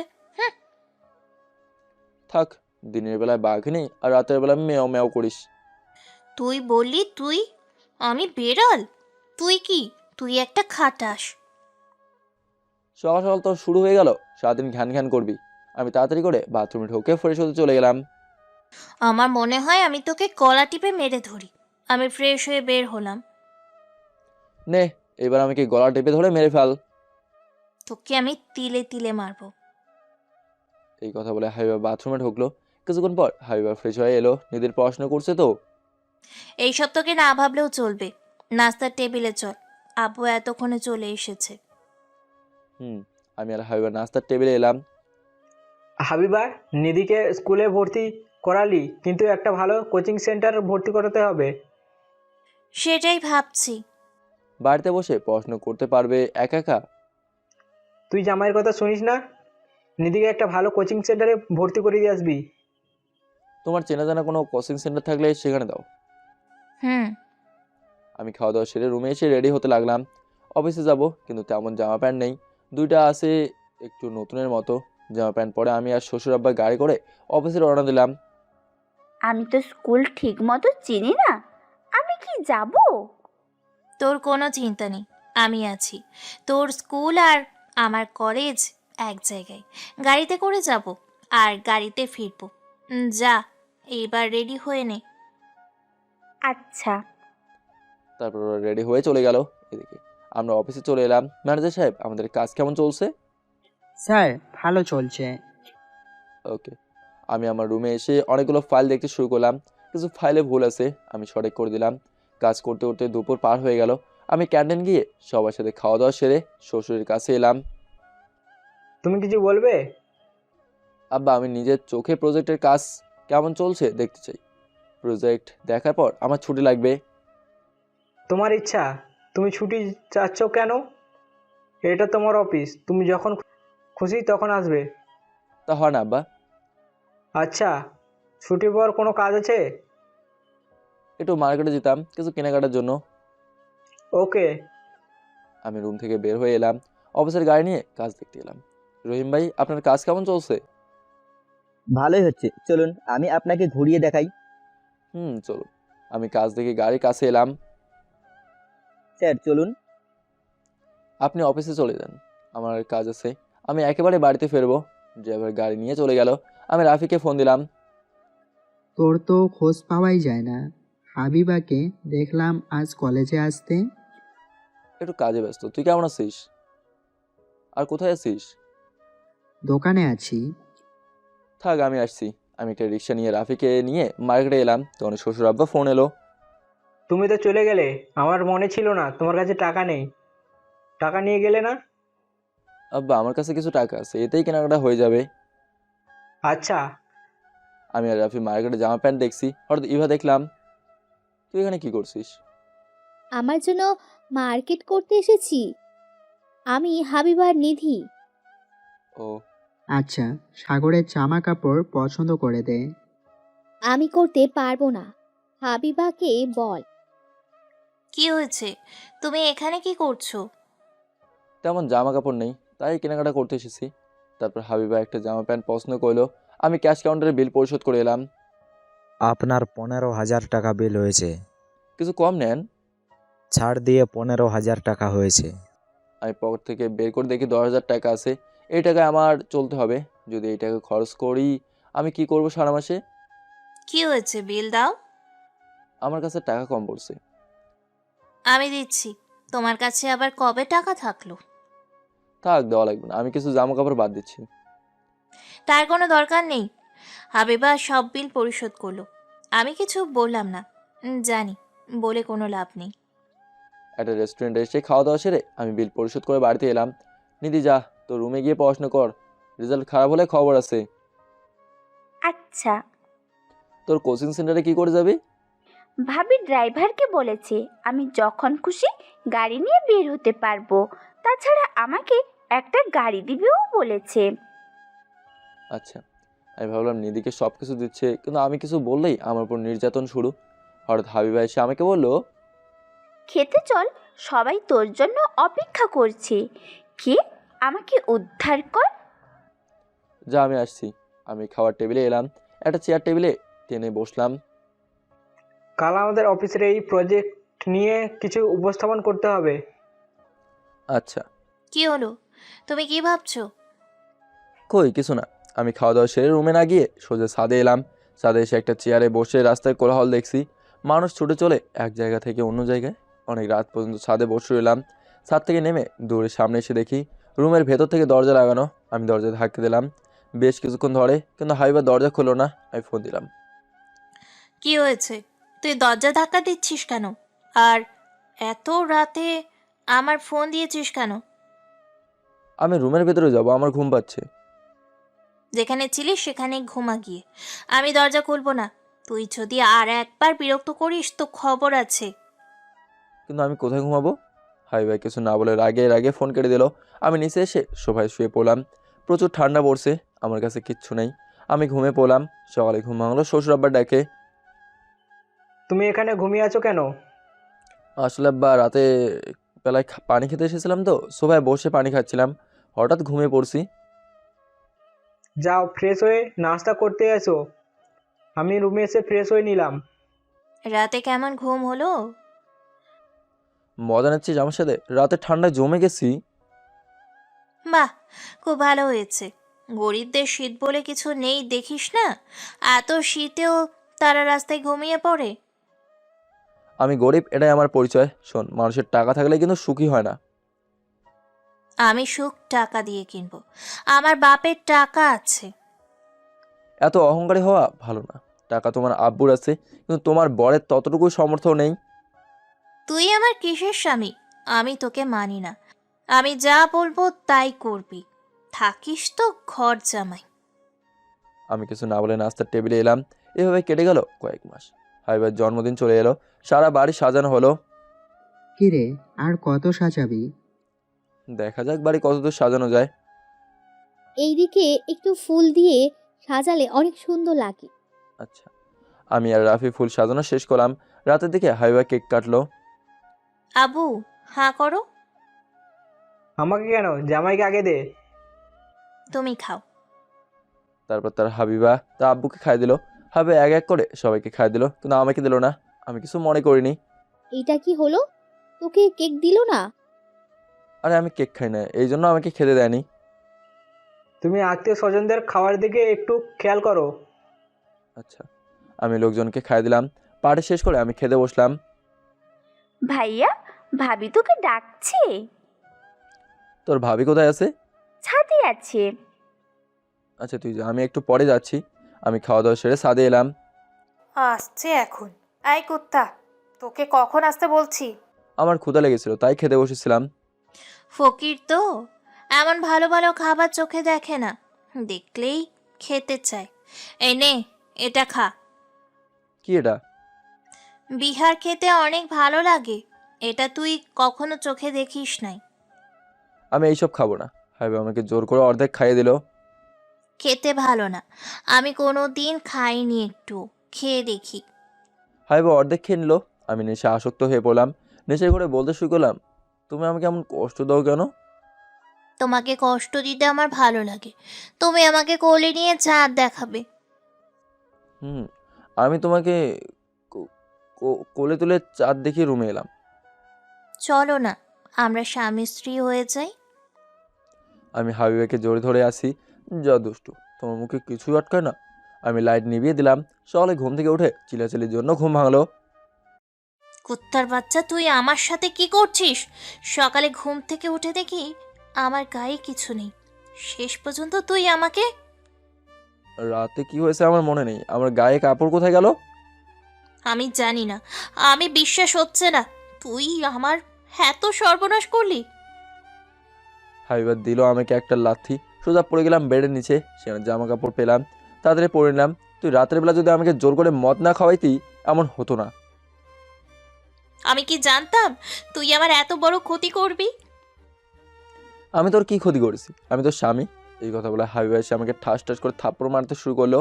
থাক, দিনের বেলায় বাঘ নেই আর রাতের বেলায় মেও মেও করিস। তুই বললি তুই? আমি বেড়াল? তুই কি? তুই একটা খাটাস। সকাল সকাল তো শুরু হয়ে গেল, সারাদিন ঘ্যান ঘ্যান করবি। আমি তাড়াতাড়ি করে বাথরুমে ঢুকে ফ্রেশ হতে চলে গেলাম। আমার মনে হয় আমি তোকে গলা টিপে মেরে ধরি। আমি ফ্রেশ হয়ে বের হলাম। নে, এবার আমাকে গলা টেপে ধরে মেরে ফেল। তোকে আমি তিলে তিলে মারবো। এই কথা বলে হাইবা বাথরুমে ঢুকলো। কিছুক্ষণ পর হাইবা ফ্রেশ হয়ে এলো। নিধির পড়াশোনা করছে তো। এইসব তোকে না ভাবলেও চলবে। নাস্তার টেবিলে চল, আব্বু এতক্ষণে চলে এসেছে। আমি আর হাইবা নাস্তার টেবিলে এলাম। হাবিবা, নিধিকে স্কুলে ভর্তি করালি, কিন্তু একটা ভালো কোচিং সেন্টার ভর্তি করাতে হবে। সেটাই ভাবছি। বাড়িতে বসে পড়াশোনা করতে পারবে একা একা? তুই জামাইয়ের কথা শুনিস না? নিধিকে একটা ভালো কোচিং সেন্টারে ভর্তি করে দিয়ে আসবি। তোমার চেনা জানা কোনো কোচিং সেন্টার থাকলে সেখানে দাও। আমি খাওয়া দাওয়া সেরে রুমে এসে রেডি হতে লাগলাম। অফিসে যাব, কিন্তু তেমন জামা প্যান্ট নেই। দুইটা আছে একটু নতুনের মতো। জামা প্যান্ট পরে আমি আর শ্বশুর আব্বা গাড়ি করে অফিসে রওনা দিলাম। আমি তো স্কুল ঠিক মতো চিনি না, আমি কি যাব? তোর কোনো চিন্তা নেই, আমি আছি। তোর স্কুল আর আমার কলেজ এক জায়গায়। গাড়িতে করে যাব আর গাড়িতে ফিরবো। যা, এবার রেডি হয়ে নে। আচ্ছা। তারপর ওরা রেডি হয়ে চলে গেল। এদিকে আমরা অফিসে চলে এলাম। ম্যানেজার সাহেব, আমাদের কাজ কেমন চলছে? স্যার ভালো চলছে। ওকে। আমি আমার রুমে এসে অনেকগুলো ফাইল দেখতে শুরু করলাম। কিছু ফাইলে ভুল আছে, আমি সঠিক করে দিলাম। কাজ করতে করতে দুপুর পার হয়ে গেল। আমি ক্যান্টিন গিয়ে সবার সাথে খাওয়া দাওয়া সেরে শ্বশুরের কাছে এলাম। তুমি কিছু বলবে? আব্বা, আমি নিজের চোখে প্রজেক্টের কাজ কেমন চলছে দেখতে চাই। প্রজেক্ট দেখার পর আমার ছুটি লাগবে। তোমার ইচ্ছা, তুমি ছুটি চাচ্ছ কেন? এটা তোমার অফিস, তুমি যখন খুশি তখন আসবে। তা হয় না আব্বা। আচ্ছা, ছুটির পর কোনো কাজ আছে? একটু মার্কেটে যেতাম কিছু কেনাকাটার জন্য। ওকে। আমি রুম থেকে বের হয়ে এলাম, অফিসের গাড়ি নিয়ে কাজ দেখতে এলাম। রহিম ভাই, আপনার কাজ কেমন চলছে? ভালোই হচ্ছে, চলুন আমি আপনাকে ঘুরিয়ে দেখাই। চলুন। আমি কাজ দেখে গাড়ির কাছে এলাম। স্যার চলুন। আপনি অফিসে চলে যান, আমার কাজ আছে। আমি একেবারে বাড়িতে ফিরবো। ড্রাইভার গাড়ি নিয়ে চলে গেল। আমি রাফিকে ফোন দিলাম। তোর তো খোঁজ পাওয়াই যায় না। হাবিবাকে দেখলাম আজ কলেজে আসতে। একটু কাজে ব্যস্ত। তুই কেমন আছিস? আর কোথায় আছিস? দোকানে আছি। থাক, আমি আসছি। আমি একটা রিক্সা নিয়ে রাফিকে নিয়ে মার্কেটে এলাম, তখন শ্বশুর আব্বা ফোন এলো। তুমি তো চলে গেলে, আমার মনে ছিল না তোমার কাছে টাকা নেই। টাকা নিয়ে গেলে না? আব্বা, আমার কাছে কিছু টাকা আছে, এতেই কেনাকাটা হয়ে যাবে। আচ্ছা। আমি আর রাফি মার্কেটে জামা প্যান্ট দেখছি, হঠাৎ ইভা দেখলাম। তুই এখানে কি করছিস? আমার জন্য মার্কেট করতে এসেছি। আমি হাবিবার নিধি। ও আচ্ছা, সাগরের জামা কাপড় পছন্দ করে দে। আমি করতে পারবো না, হাবিবাকে বল। কি হয়েছে? তুমি এখানে কি করছো? তেমন জামা কাপড় নেই, তাই কেনাকাটা করতে এসেছি। তারপর হাবিবা একটা জামা প্যান্ট পছন্দ করলো। আমি ক্যাশ কাউন্টারে বিল পরিশোধ করে এলাম। আপনার 15,000 টাকা বিল হয়েছে। কিছু কম নেন। ছাড় দিয়ে 15,000 টাকা হয়েছে। আমি পকেট থেকে বের করে দেখি 10,000 টাকা আছে। এই টাকায় আমার চলতে হবে। যদি এই টাকা খরচ করি, আমি কি করব সারা মাসে? কি হয়েছে, বিল দাও। আমার কাছে টাকা কম পড়ছে। আমি দিচ্ছি। তোমার কাছে আবার কবে টাকা থাকলো? থাক, দেওয়া লাগবে না। আমি কিছু জামা কাপড় বাদ দিচ্ছি। তার কোনো দরকার নেই। হাবিবা সব বিল পরিশোধ করলো। আমি কিছু বললাম না। জানি বলে কোনো লাভ নেই। একটা রেস্টুরেন্টে এসে খাওয়া দাওয়া সেরে আমি বিল পরিশোধ করে বাড়িতে এলাম। নিধি, যা, তো রুমে গিয়ে পড়াশোনা কর। রেজাল্ট খারাপ হলে খবর আছে। আচ্ছা। তোর কোচিং সেন্টারে কি করে যাবি? ভাবি ড্রাইভারকে বলেছে আমি যখন খুশি গাড়ি নিয়ে বের হতে পারবো। তাছাড়া আমাকে একটা গাড়ি দিবেও বলেছে। আচ্ছা। আমি ভাবলাম নিধিকে সব কিছু দিচ্ছে, কিন্তু আমি কিছু বললেই আমার উপর নির্যাতন শুরু। হঠাৎ হাবিবা এসে আমাকে বললো, খেতে চল, সবাই তোর জন্য অপেক্ষা করছে। কে আমাকে উদ্ধার কর। যা, আমি আসছি। আমি খাওয়ার টেবিলে এলাম, একটা চেয়ার টেবিলে টেনে বসলাম। কাল আমাদের অফিসের এই প্রজেক্ট নিয়ে কিছু উপস্থাপন করতে হবে। আচ্ছা। কি হলো? তুমি কি ভাবছো? কই কিছু না। আমি খাওয়া দাওয়া সেরে রুমে না গিয়ে সোজা ছাদে এলাম। ছাদে এসে একটা চেয়ারে বসে রাস্তায় কোলাহল দেখছি। মানুষ ছুটে চলে এক জায়গা থেকে অন্য জায়গায়। অনেক রাত পর্যন্ত ছাদে বসে রইলাম। ছাদ থেকে নেমে দৌড়ে সামনে এসে দেখি রুমের ভেতর থেকে দরজা লাগানো। আমি দরজা ধাক্কা দিলাম বেশ কিছুক্ষণ ধরে, কিন্তু হাবিবা দরজা খুললো না। আমি ফোন দিলাম। কি হয়েছে? তুই দরজা ধাক্কা দিচ্ছিস কেন? আর এত রাতে আমার ফোন দিয়েছিস কেন? আমি রুমের ভেতরে যাব, আমার ঘুম পাচ্ছে। যেখানে ছিলিস সেখানে ঘুমা গিয়ে। আমি দরজা খুলবো না। তুই যদি আর একবার বিরক্ত করিস তো খবর আছে। কিন্তু আমি কোথায় ঘুমাবো? হাবিবা কিছু না বলে রাগে রাগে ফোন কেটে দিল। আমি নিচে এসে সোফায় শুয়ে পড়লাম। প্রচুর ঠান্ডা পড়ছে, আমার কাছে কিচ্ছু নেই। আমি ঘুমে পড়লাম। সকালে ঘুম ভাঙলো শ্বশুর আব্বার ডাকে। তুমি এখানে ঘুমিয়ে আছো কেন? আসলে আব্বা, রাতে বেলায় পানি খেতে এসেছিলাম, তো সোফায় বসে পানি খাচ্ছিলাম, হঠাৎ ঘুমিয়ে পড়ছি। যাও ফ্রেশ হয়ে নাস্তা করতে এসো। আমি রুমে এসে ফ্রেশ হয়ে নিলাম। রাতে কেমন ঘুম হলো? মজা নিচ্ছিস আমার সাথে? রাতে ঠান্ডায় জমে গেছি। বাহ, খুব ভালো হয়েছে। গরিবদের শীত বলে কিছু নেই দেখিস না? এত শীতেও তারা রাস্তায় ঘুমিয়ে পড়ে। আমি গরিব, এটাই আমার পরিচয়। শোন, মানুষের টাকা থাকলে কিন্তু সুখী হয় না। আমি সুখ টাকা দিয়ে কিনবো। আমার বাপের টাকা আছে। এত অহংকারী হওয়া ভালো না। টাকা তোমার আব্বুর আছে, কিন্তু তোমার বরের ততটুকু সামর্থ্য নেই। তুই আমার কিসের স্বামী? আমি তোকে মানি না। আমি যা বলবো তাই করবি। থাকিস তো ঘর জামাই। আমি কিছু না বলে নাস্তার টেবিলে এলাম। এভাবে কেটে গেল কয়েক মাস। হাবিবার জন্মদিন চলে এলো, সারা বাড়ি সাজানো হলো। কিরে, আর কত সাজাবি? দেখা যাক বাড়ি কতদূর সাজানো যায়। এইদিকে একটু ফুল দিয়ে সাজালে অনেক সুন্দর লাগে। আচ্ছা। আমি আর রাফি ফুল সাজানো শেষ করলাম। রাতের দিকে হাবিবা কেক কাটলো। আবু হাঁ করো। আমাকে কেন? জামাইকে আগে দে। তুমি খাও। তারপর তার হাবিবা তার আব্বুকে খাই দিল। হাবিবা এক এক করে সবাইকে খাই দিল, কিন্তু আমাকে দিল না। আমি কিছু মনে করিনি। এটা কি হলো? তোকে কেক দিল না? আরে আমি কেক খাই না, এই জন্য আমাকে খেতে দেয়নি। তুমি আত্মীয় স্বজনদের খাওয়ার দিকে একটু খেয়াল করো। আচ্ছা, আমি লোকজনকে খাই দিলাম। পার্টি শেষ করে আমি খেতে বসলাম। ভাইয়া, ভাবি তোকে ডাকছে। তোর ভাবি কোথায় আছে? ছাদে আছে। আচ্ছা তুই যা, আমি একটু পরে যাচ্ছি। আমি খাওয়া দাওয়া সেরে ছাদে এলাম। আসছে এখন। এই কুত্তা, তোকে কখন আসতে বলছি? আমার ক্ষুধা লেগেছিল তাই খেতে বসেছিলাম। ফকির তো এমন ভালো ভালো খাবার চোখে দেখে না, দেখলেই খেতে চায়। এই নে, এটা খা। কি এটা? বিহার খেতে অনেক ভালো লাগে, এটা তুই কখনো চোখে দেখিস নাই। আমি এইসব খাবো না। হাবিবা আমাকে জোর করে অর্ধেক খাইয়ে দিল। খেতে ভালো না, আমি কোনো দিন খাইনি, একটু খেয়ে দেখি। হাবিবা অর্ধেক খেয়ে নিল। আমি নেশা আসক্ত হয়ে পড়লাম। নেশার ঘরে বলতে শুরু করলাম, তুমি আমাকে এমন কষ্ট দাও কেন? তোমাকে কষ্ট দিতে আমার ভালো লাগে। তুমি আমাকে কোলে নিয়ে চাঁদ দেখাবে। আমি তোমাকে কোলে তুলে চাঁদ দেখিয়ে রুমে এলাম। চলো না, আমরা স্বামী স্ত্রী হয়ে যাই। আমি হাবিবাকে জোরে ধরে আসি। যা দুষ্টু, তোমার মুখে কিছুই আটকায় না। আমি লাইট নিভিয়ে দিলাম। সকালে ঘুম থেকে উঠে চিল্লাচিল্লির জন্য ঘুম ভাঙলো। কুত্তার বাচ্চা, তুই আমার সাথে কি করছিস? সকালে ঘুম থেকে উঠে দেখি আমার গায়ে কিছু নেই, শেষ পর্যন্ত তুই আমাকে। রাতে কি হয়েছে আমার মনে নেই। আমার গায়ে কাপড় কোথায় গেল? আমি জানি না, আমি বিশ্বাস হচ্ছে না তুই আমার এত সর্বনাশ করলি। হাবিবা দিল আমাকে একটা লাথি। সোজা পড়ে গেলাম বেডের নিচে। সেখানে জামা কাপড় পেলাম, তাড়াতাড়ি পরে নিলাম। তুই রাতের বেলা যদি আমাকে জোর করে মদ না খাওয়াইতি এমন হতো না। আমি কি জানতাম তুই আমার এত বড় ক্ষতি করবি? আমি তোর কি ক্ষতি করেছি? আমি তোর স্বামী। এই কথা বলে হাবিবা এসে আমাকে ঠাস ঠাস করে থাপ্পড় মারতে শুরু করলো।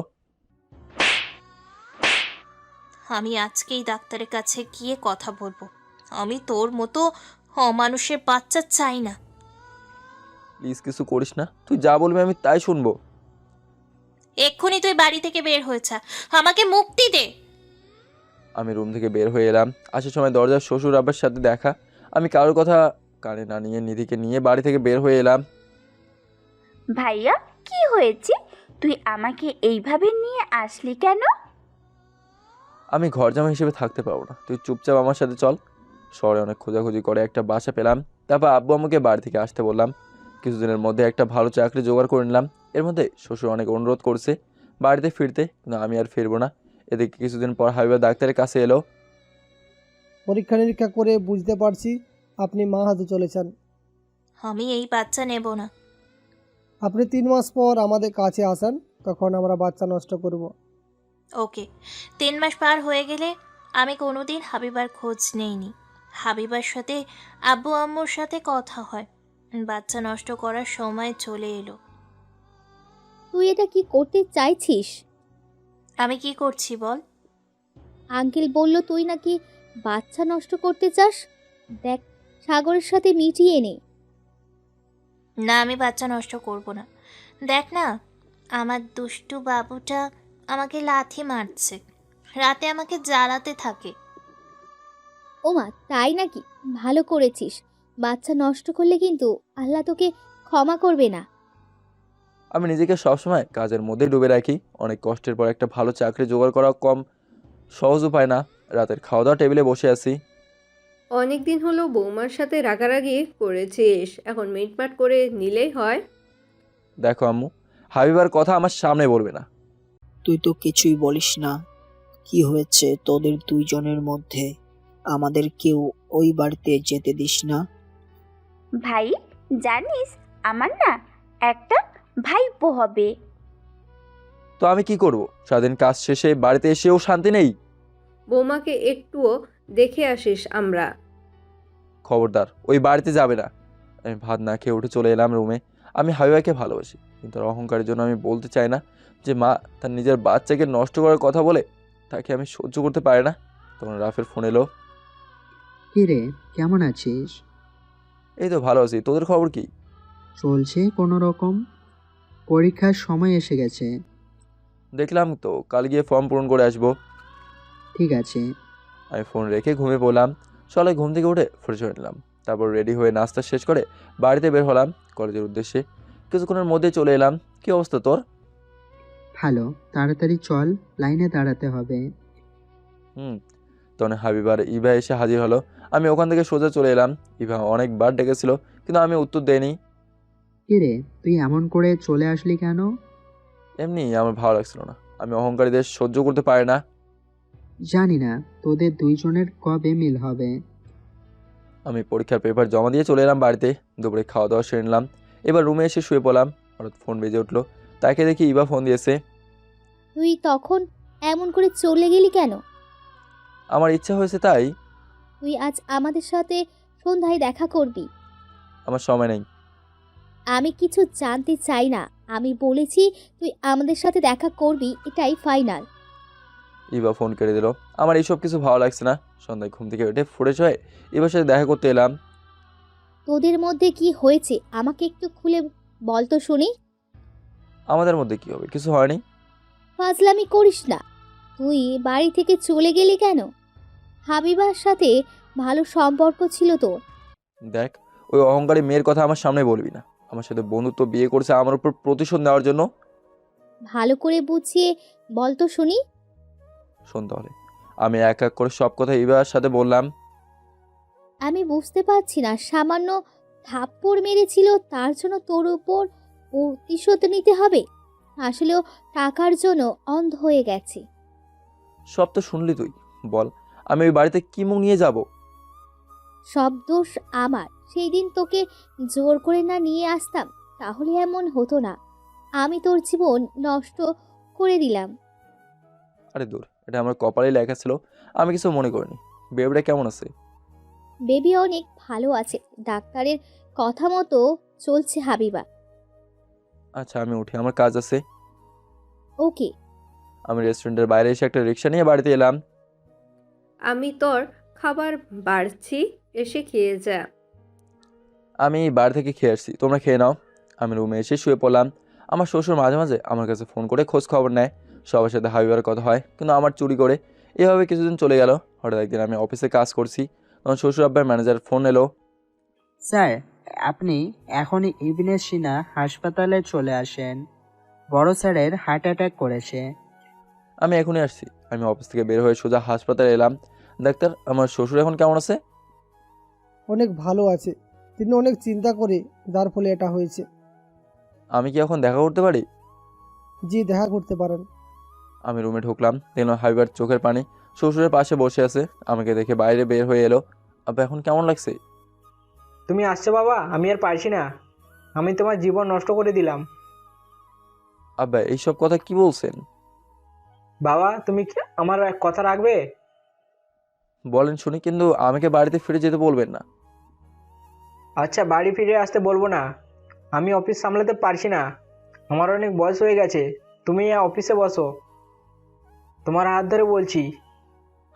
আমি আজকেই ডাক্তারের কাছে গিয়ে কথা বলবো। আমি তোর মতো অমানুষের বাচ্চা চাই না। প্লিজ কিছু করিস না, তুই যা বলবি আমি তাই শুনবো। এক্ষুনি তুই বাড়ি থেকে বের হয়েছা, আমাকে মুক্তি দে। আমি রুম থেকে বের হয়ে এলাম। আসার সময় দরজার শ্বশুর আব্বার সাথে দেখা। আমি কারোর কথা কানে না নিয়ে নিধিকে নিয়ে বাড়ি থেকে বের হয়ে এলাম। ভাইয়া, কি হয়েছে? তুই আমাকে এইভাবে নিয়ে আসলি কেন? আমি ঘর জামা হিসেবে থাকতে পারবো না, তুই চুপচাপ আমার সাথে চল। শহরে অনেক খোঁজাখুঁজি করে একটা বাসা পেলাম। তারপর আব্বু আমাকে বাড়ি থেকে আসতে বললাম। কিছুদিনের মধ্যে একটা ভালো চাকরি জোগাড় করে নিলাম। এর মধ্যে শ্বশুর অনেক অনুরোধ করছে বাড়িতে ফিরতে, কিন্তু আমি আর ফিরবো না। এদিকে কিছুদিন পর হাবিবা ডাক্তারের কাছে এলো। পরীক্ষা নিরীক্ষা করে বুঝতে পারছি আপনি মা হতে চলেছেন। আমি এই বাচ্চা নেব না। আপনি 3 মাস পর আমাদের কাছে আসেন, তখন আমরা বাচ্চা নষ্ট করব। ওকে, 3 মাস পার হয়ে গেলে আমি কোনোদিন হাবিবার খোঁজ নেইনি। হাবিবার সাথে আব্বু আম্মুর সাথে কথা হয়, বাচ্চা নষ্ট করার সময় চলে এলো। তুই এটা কি করতে চাইছিস? আমি কি করছি বল? আঙ্কেল বলল তুই নাকি বাচ্চা নষ্ট করতে চাস। দেখ, সাগরের সাথে মিটিয়ে নে। না, আমি বাচ্চা নষ্ট করব না। দেখ না, আমার দুষ্টু বাবুটা আমাকে লাথি মারছে, রাতে আমাকে জ্বালাতে থাকে। ওমা, তাই নাকি? ভালো করেছিস। বাচ্চা নষ্ট করলে কিন্তু আল্লাহ তোকে ক্ষমা করবে না। আমি নিজেকে সবসময় কাজের মধ্যে ডুবে রাখি। অনেক কষ্টের পর একটা ভালো চাকরি জোগাড় করা কম সহজ উপায় না। রাতের খাওয়া দাওয়া টেবিলে বসে আছি। অনেক দিন হলো বৌমার সাথে রাগারাগি করেছিস, এখন মিটমাট করে নিলেই হয়। দেখো আম্মু, হাবিবার কথা আমার সামনে বলবে না। তুই তো কিছুই বলিস না। কি হয়েছে তোদের দুইজনের মধ্যে? আমাদের কেউ ওই বাড়িতে যেতে দিস না। ভাই, জানিস আমার না একটা ভাইপো হবে। তো আমি কি করব? সারাদিন কাজ শেষে বাড়িতে এসেও শান্তি নেই। বৌমাকে একটুও দেখে আসিস আমরা। খবরদার, ওই বাড়িতে যাবে না। আমি ভাত না খেয়ে উঠে চলে এলাম রুমে। আমি হাবিবাকে ভালোবাসি, কিন্তু তার অহংকারের জন্য আমি বলতে চাই না যে মা তার নিজের বাচ্চাকে নষ্ট করার কথা বলে। তাকে আমি সহ্য করতে পারি না। তো তখন রাফের ফোন এলো। কি রে, কেমন আছিস? এই তো ভালো আছি, তোদের খবর কি? চলছে কোনো রকম। পরীক্ষার সময় এসে গেছে। দেখলাম তো, কাল গিয়ে ফর্ম পূরণ করে আসবো। ঠিক আছে। আমি ফোন রেখে ঘুমিয়ে পড়লাম। সকালে ঘুম থেকে উঠে ফ্রেশ হয়ে নিলাম, তারপর রেডি হয়ে নাস্তা শেষ করে বাড়িতে বের হলাম কলেজের উদ্দেশ্যে। কিছুক্ষণের মধ্যে চলে এলাম। কি অবস্থা তোর? ভালো, তাড়াতাড়ি চল, লাইনে দাঁড়াতে হবে। তখন হাবিব আর ইভা এসে হাজির হলো। আমি ওখান থেকে সোজা চলে এলাম। ইভা অনেকবার ডেকেছিল, কিন্তু আমি উত্তর দেইনি। কি রে, তুই এমন করে চলে আসলি কেন? এমনি আমার ভালো লাগছিল না। আমি অহংকারীদের সহ্য করতে পারি না। জানি না তোদের দুইজনের কবে মিল হবে। আমি পরীক্ষার পেপার জমা দিয়ে চলে এলাম বাড়িতে। দুপুরে খাওয়া দাওয়া সেরে নিলাম। এবার রুমে এসে শুয়ে পড়লাম। হঠাৎ ফোন বেজে উঠলো। তাকে দেখি ইভা ফোন দিয়েছে। তুই তখন এমন করে চলে গেলি কেন? আমার ইচ্ছা হয়েছে তাই। তুই আজ আমাদের সাথে সন্ধ্যায় দেখা করবি। আমার সময় নেই। আমি কিছু জানতে চাই না, আমি বলেছি তুই আমাদের সাথে দেখা করবি, এটাই ফাইনাল। ইভা ফোন কেটে দিল। আমার এইসব কিছু ভালো লাগছে না। সন্ধ্যায় ঘুম থেকে উঠে ফ্রেশ হয়ে ইভার সাথে দেখা করতে এলাম। তোদের মধ্যে কি হয়েছে আমাকে একটু খুলে বল তো শুনি। আমাদের মধ্যে কি হবে? কিছু হয়নি। ফাজলামি করিস না। তুই বাড়ি থেকে চলে গেলি কেন? হাবিবার সাথে ভালো সম্পর্ক ছিল তোর। দেখ, ওই অহংকারী মেয়ের কথা আমার সামনে বলবি না। আমার সাথে বন্ধুত্ব বিয়ে করছে আমার উপর প্রতিশোধ নেওয়ার জন্য। ভালো করে বুঝিয়ে বল তো শুনি। শোন তাহলে, আমি এক এক করে সব কথা ইভার সাথে বললাম। আমি বুঝতে পারছি না, সামান্য থাপ্পড় মেরেছিল তার জন্য তোর উপর প্রতিশোধ নিতে হবে? আসলেও টাকার জন্য অন্ধ হয়ে গেছে। সব তো শুনলি তুই। বল, আমি ওই বাড়িতে কি মুখ নিয়ে যাব? সব দোষ আমার। সেই দিন তোকে জোর করে না নিয়ে আসতাম তাহলে এমন হতো না। আমি তোর জীবন নষ্ট করে দিলাম। আরে দূর, এটা আমার কপালে লেখা ছিল। আমি কিছু মনে করিনি। বেবটা কেমন আছে? বেবি অনেক ভালো আছে, ডাক্তারের কথা মতো চলছে হাবিবা। আচ্ছা, আমি উঠি, আমার কাজ আছে। ওকে। আমি রেস্টুরেন্টের বাইরে এসে একটা রিক্সা নিয়ে বাড়িতে এলাম। আমি তোর খাবার বাড়ছি, এসে খেয়ে যা। আমি বাড়ি থেকে খেয়ে আসছি, তোমরা খেয়ে নাও। আমি রুমে এসে শুয়ে পড়লাম। আমার শ্বশুর মাঝে মাঝে আমার কাছে ফোন করে খোঁজ খবর নেয়। সবার সাথে হাবিবার কথা হয়, কিন্তু আমার চুরি করে। এভাবে কিছুদিন চলে গেল। হঠাৎ একদিন আমি অফিসে কাজ করছি, তখন শ্বশুর আব্বার ম্যানেজার ফোন এলো। স্যার, আপনি এখনই ইবনে সিনা হাসপাতালে চলে আসেন। বড় স্যারের হার্ট অ্যাটাক করেছে। আমি এখনই আসছি। আমি অফিস থেকে বের হয়ে সোজা হাসপাতালে এলাম। ডাক্তার, আমার শ্বশুর এখন কেমন আছে? অনেক ভালো আছে। তিনি অনেক চিন্তা করে যার ফলে এটা হয়েছে। আমি কি এখন দেখা করতে পারি? জি, দেখা করতে পারেন। আমি রুমে ঢুকলাম, দেখলাম হাবিবার চোখের পানি। শ্বশুরের পাশে বসে আছে। আমাকে দেখে বাইরে বের হয়ে এলো। আব্বা, এখন কেমন লাগছে? তুমি আসছো বাবা, আমি আর পারছি না। আমি তোমার জীবন নষ্ট করে দিলাম। আব্বা, এইসব কথা কি বলছেন? বাবা, তুমি কি আমার কথা রাখবে? বলেন শুনি, কিন্তু আমাকে বাড়িতে ফিরে যেতে বলবেন না। আচ্ছা, বাড়ি ফিরে আসতে বলবো না। আমি অফিস সামলাতে পারছি না। আমার অনেক বয়স হয়ে গেছে। তুমি অফিসে বসো, তোমার হাত ধরে বলছি।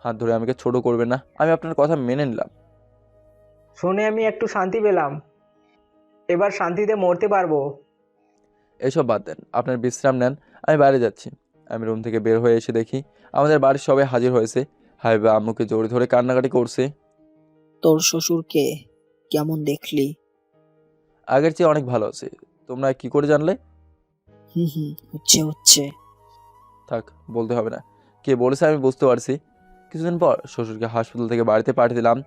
হাত ধরে আমাকে ছোট করবেন না। আমি আপনার কথা মেনে নিলাম। শুনে আমি একটু শান্তি পেলাম। এবার শান্তিতে মরতে পারবো। এইসব বাদ দেন, আপনার বিশ্রাম নেন। আমি বাইরে যাচ্ছি। আমি রুম থেকে বের হয়ে এসে দেখি আমাদের বাড়ির সবাই হাজির হয়েছে। হাবিবা আম্মুকে জড়ি ধরে কান্নাকাটি করছে। তোর শ্বশুরকে কেমন দেখলি? আগের চেয়ে অনেক ভালো আছে। তোমরা কি করে জানলে? হচ্ছে। থাক, বলতে হবে না। কে বলেছে আমি বুঝতে পারছি। কিছুদিন পর শ্বশুরকে হাসপাতাল থেকে বাড়িতে পাঠিয়ে দিলাম।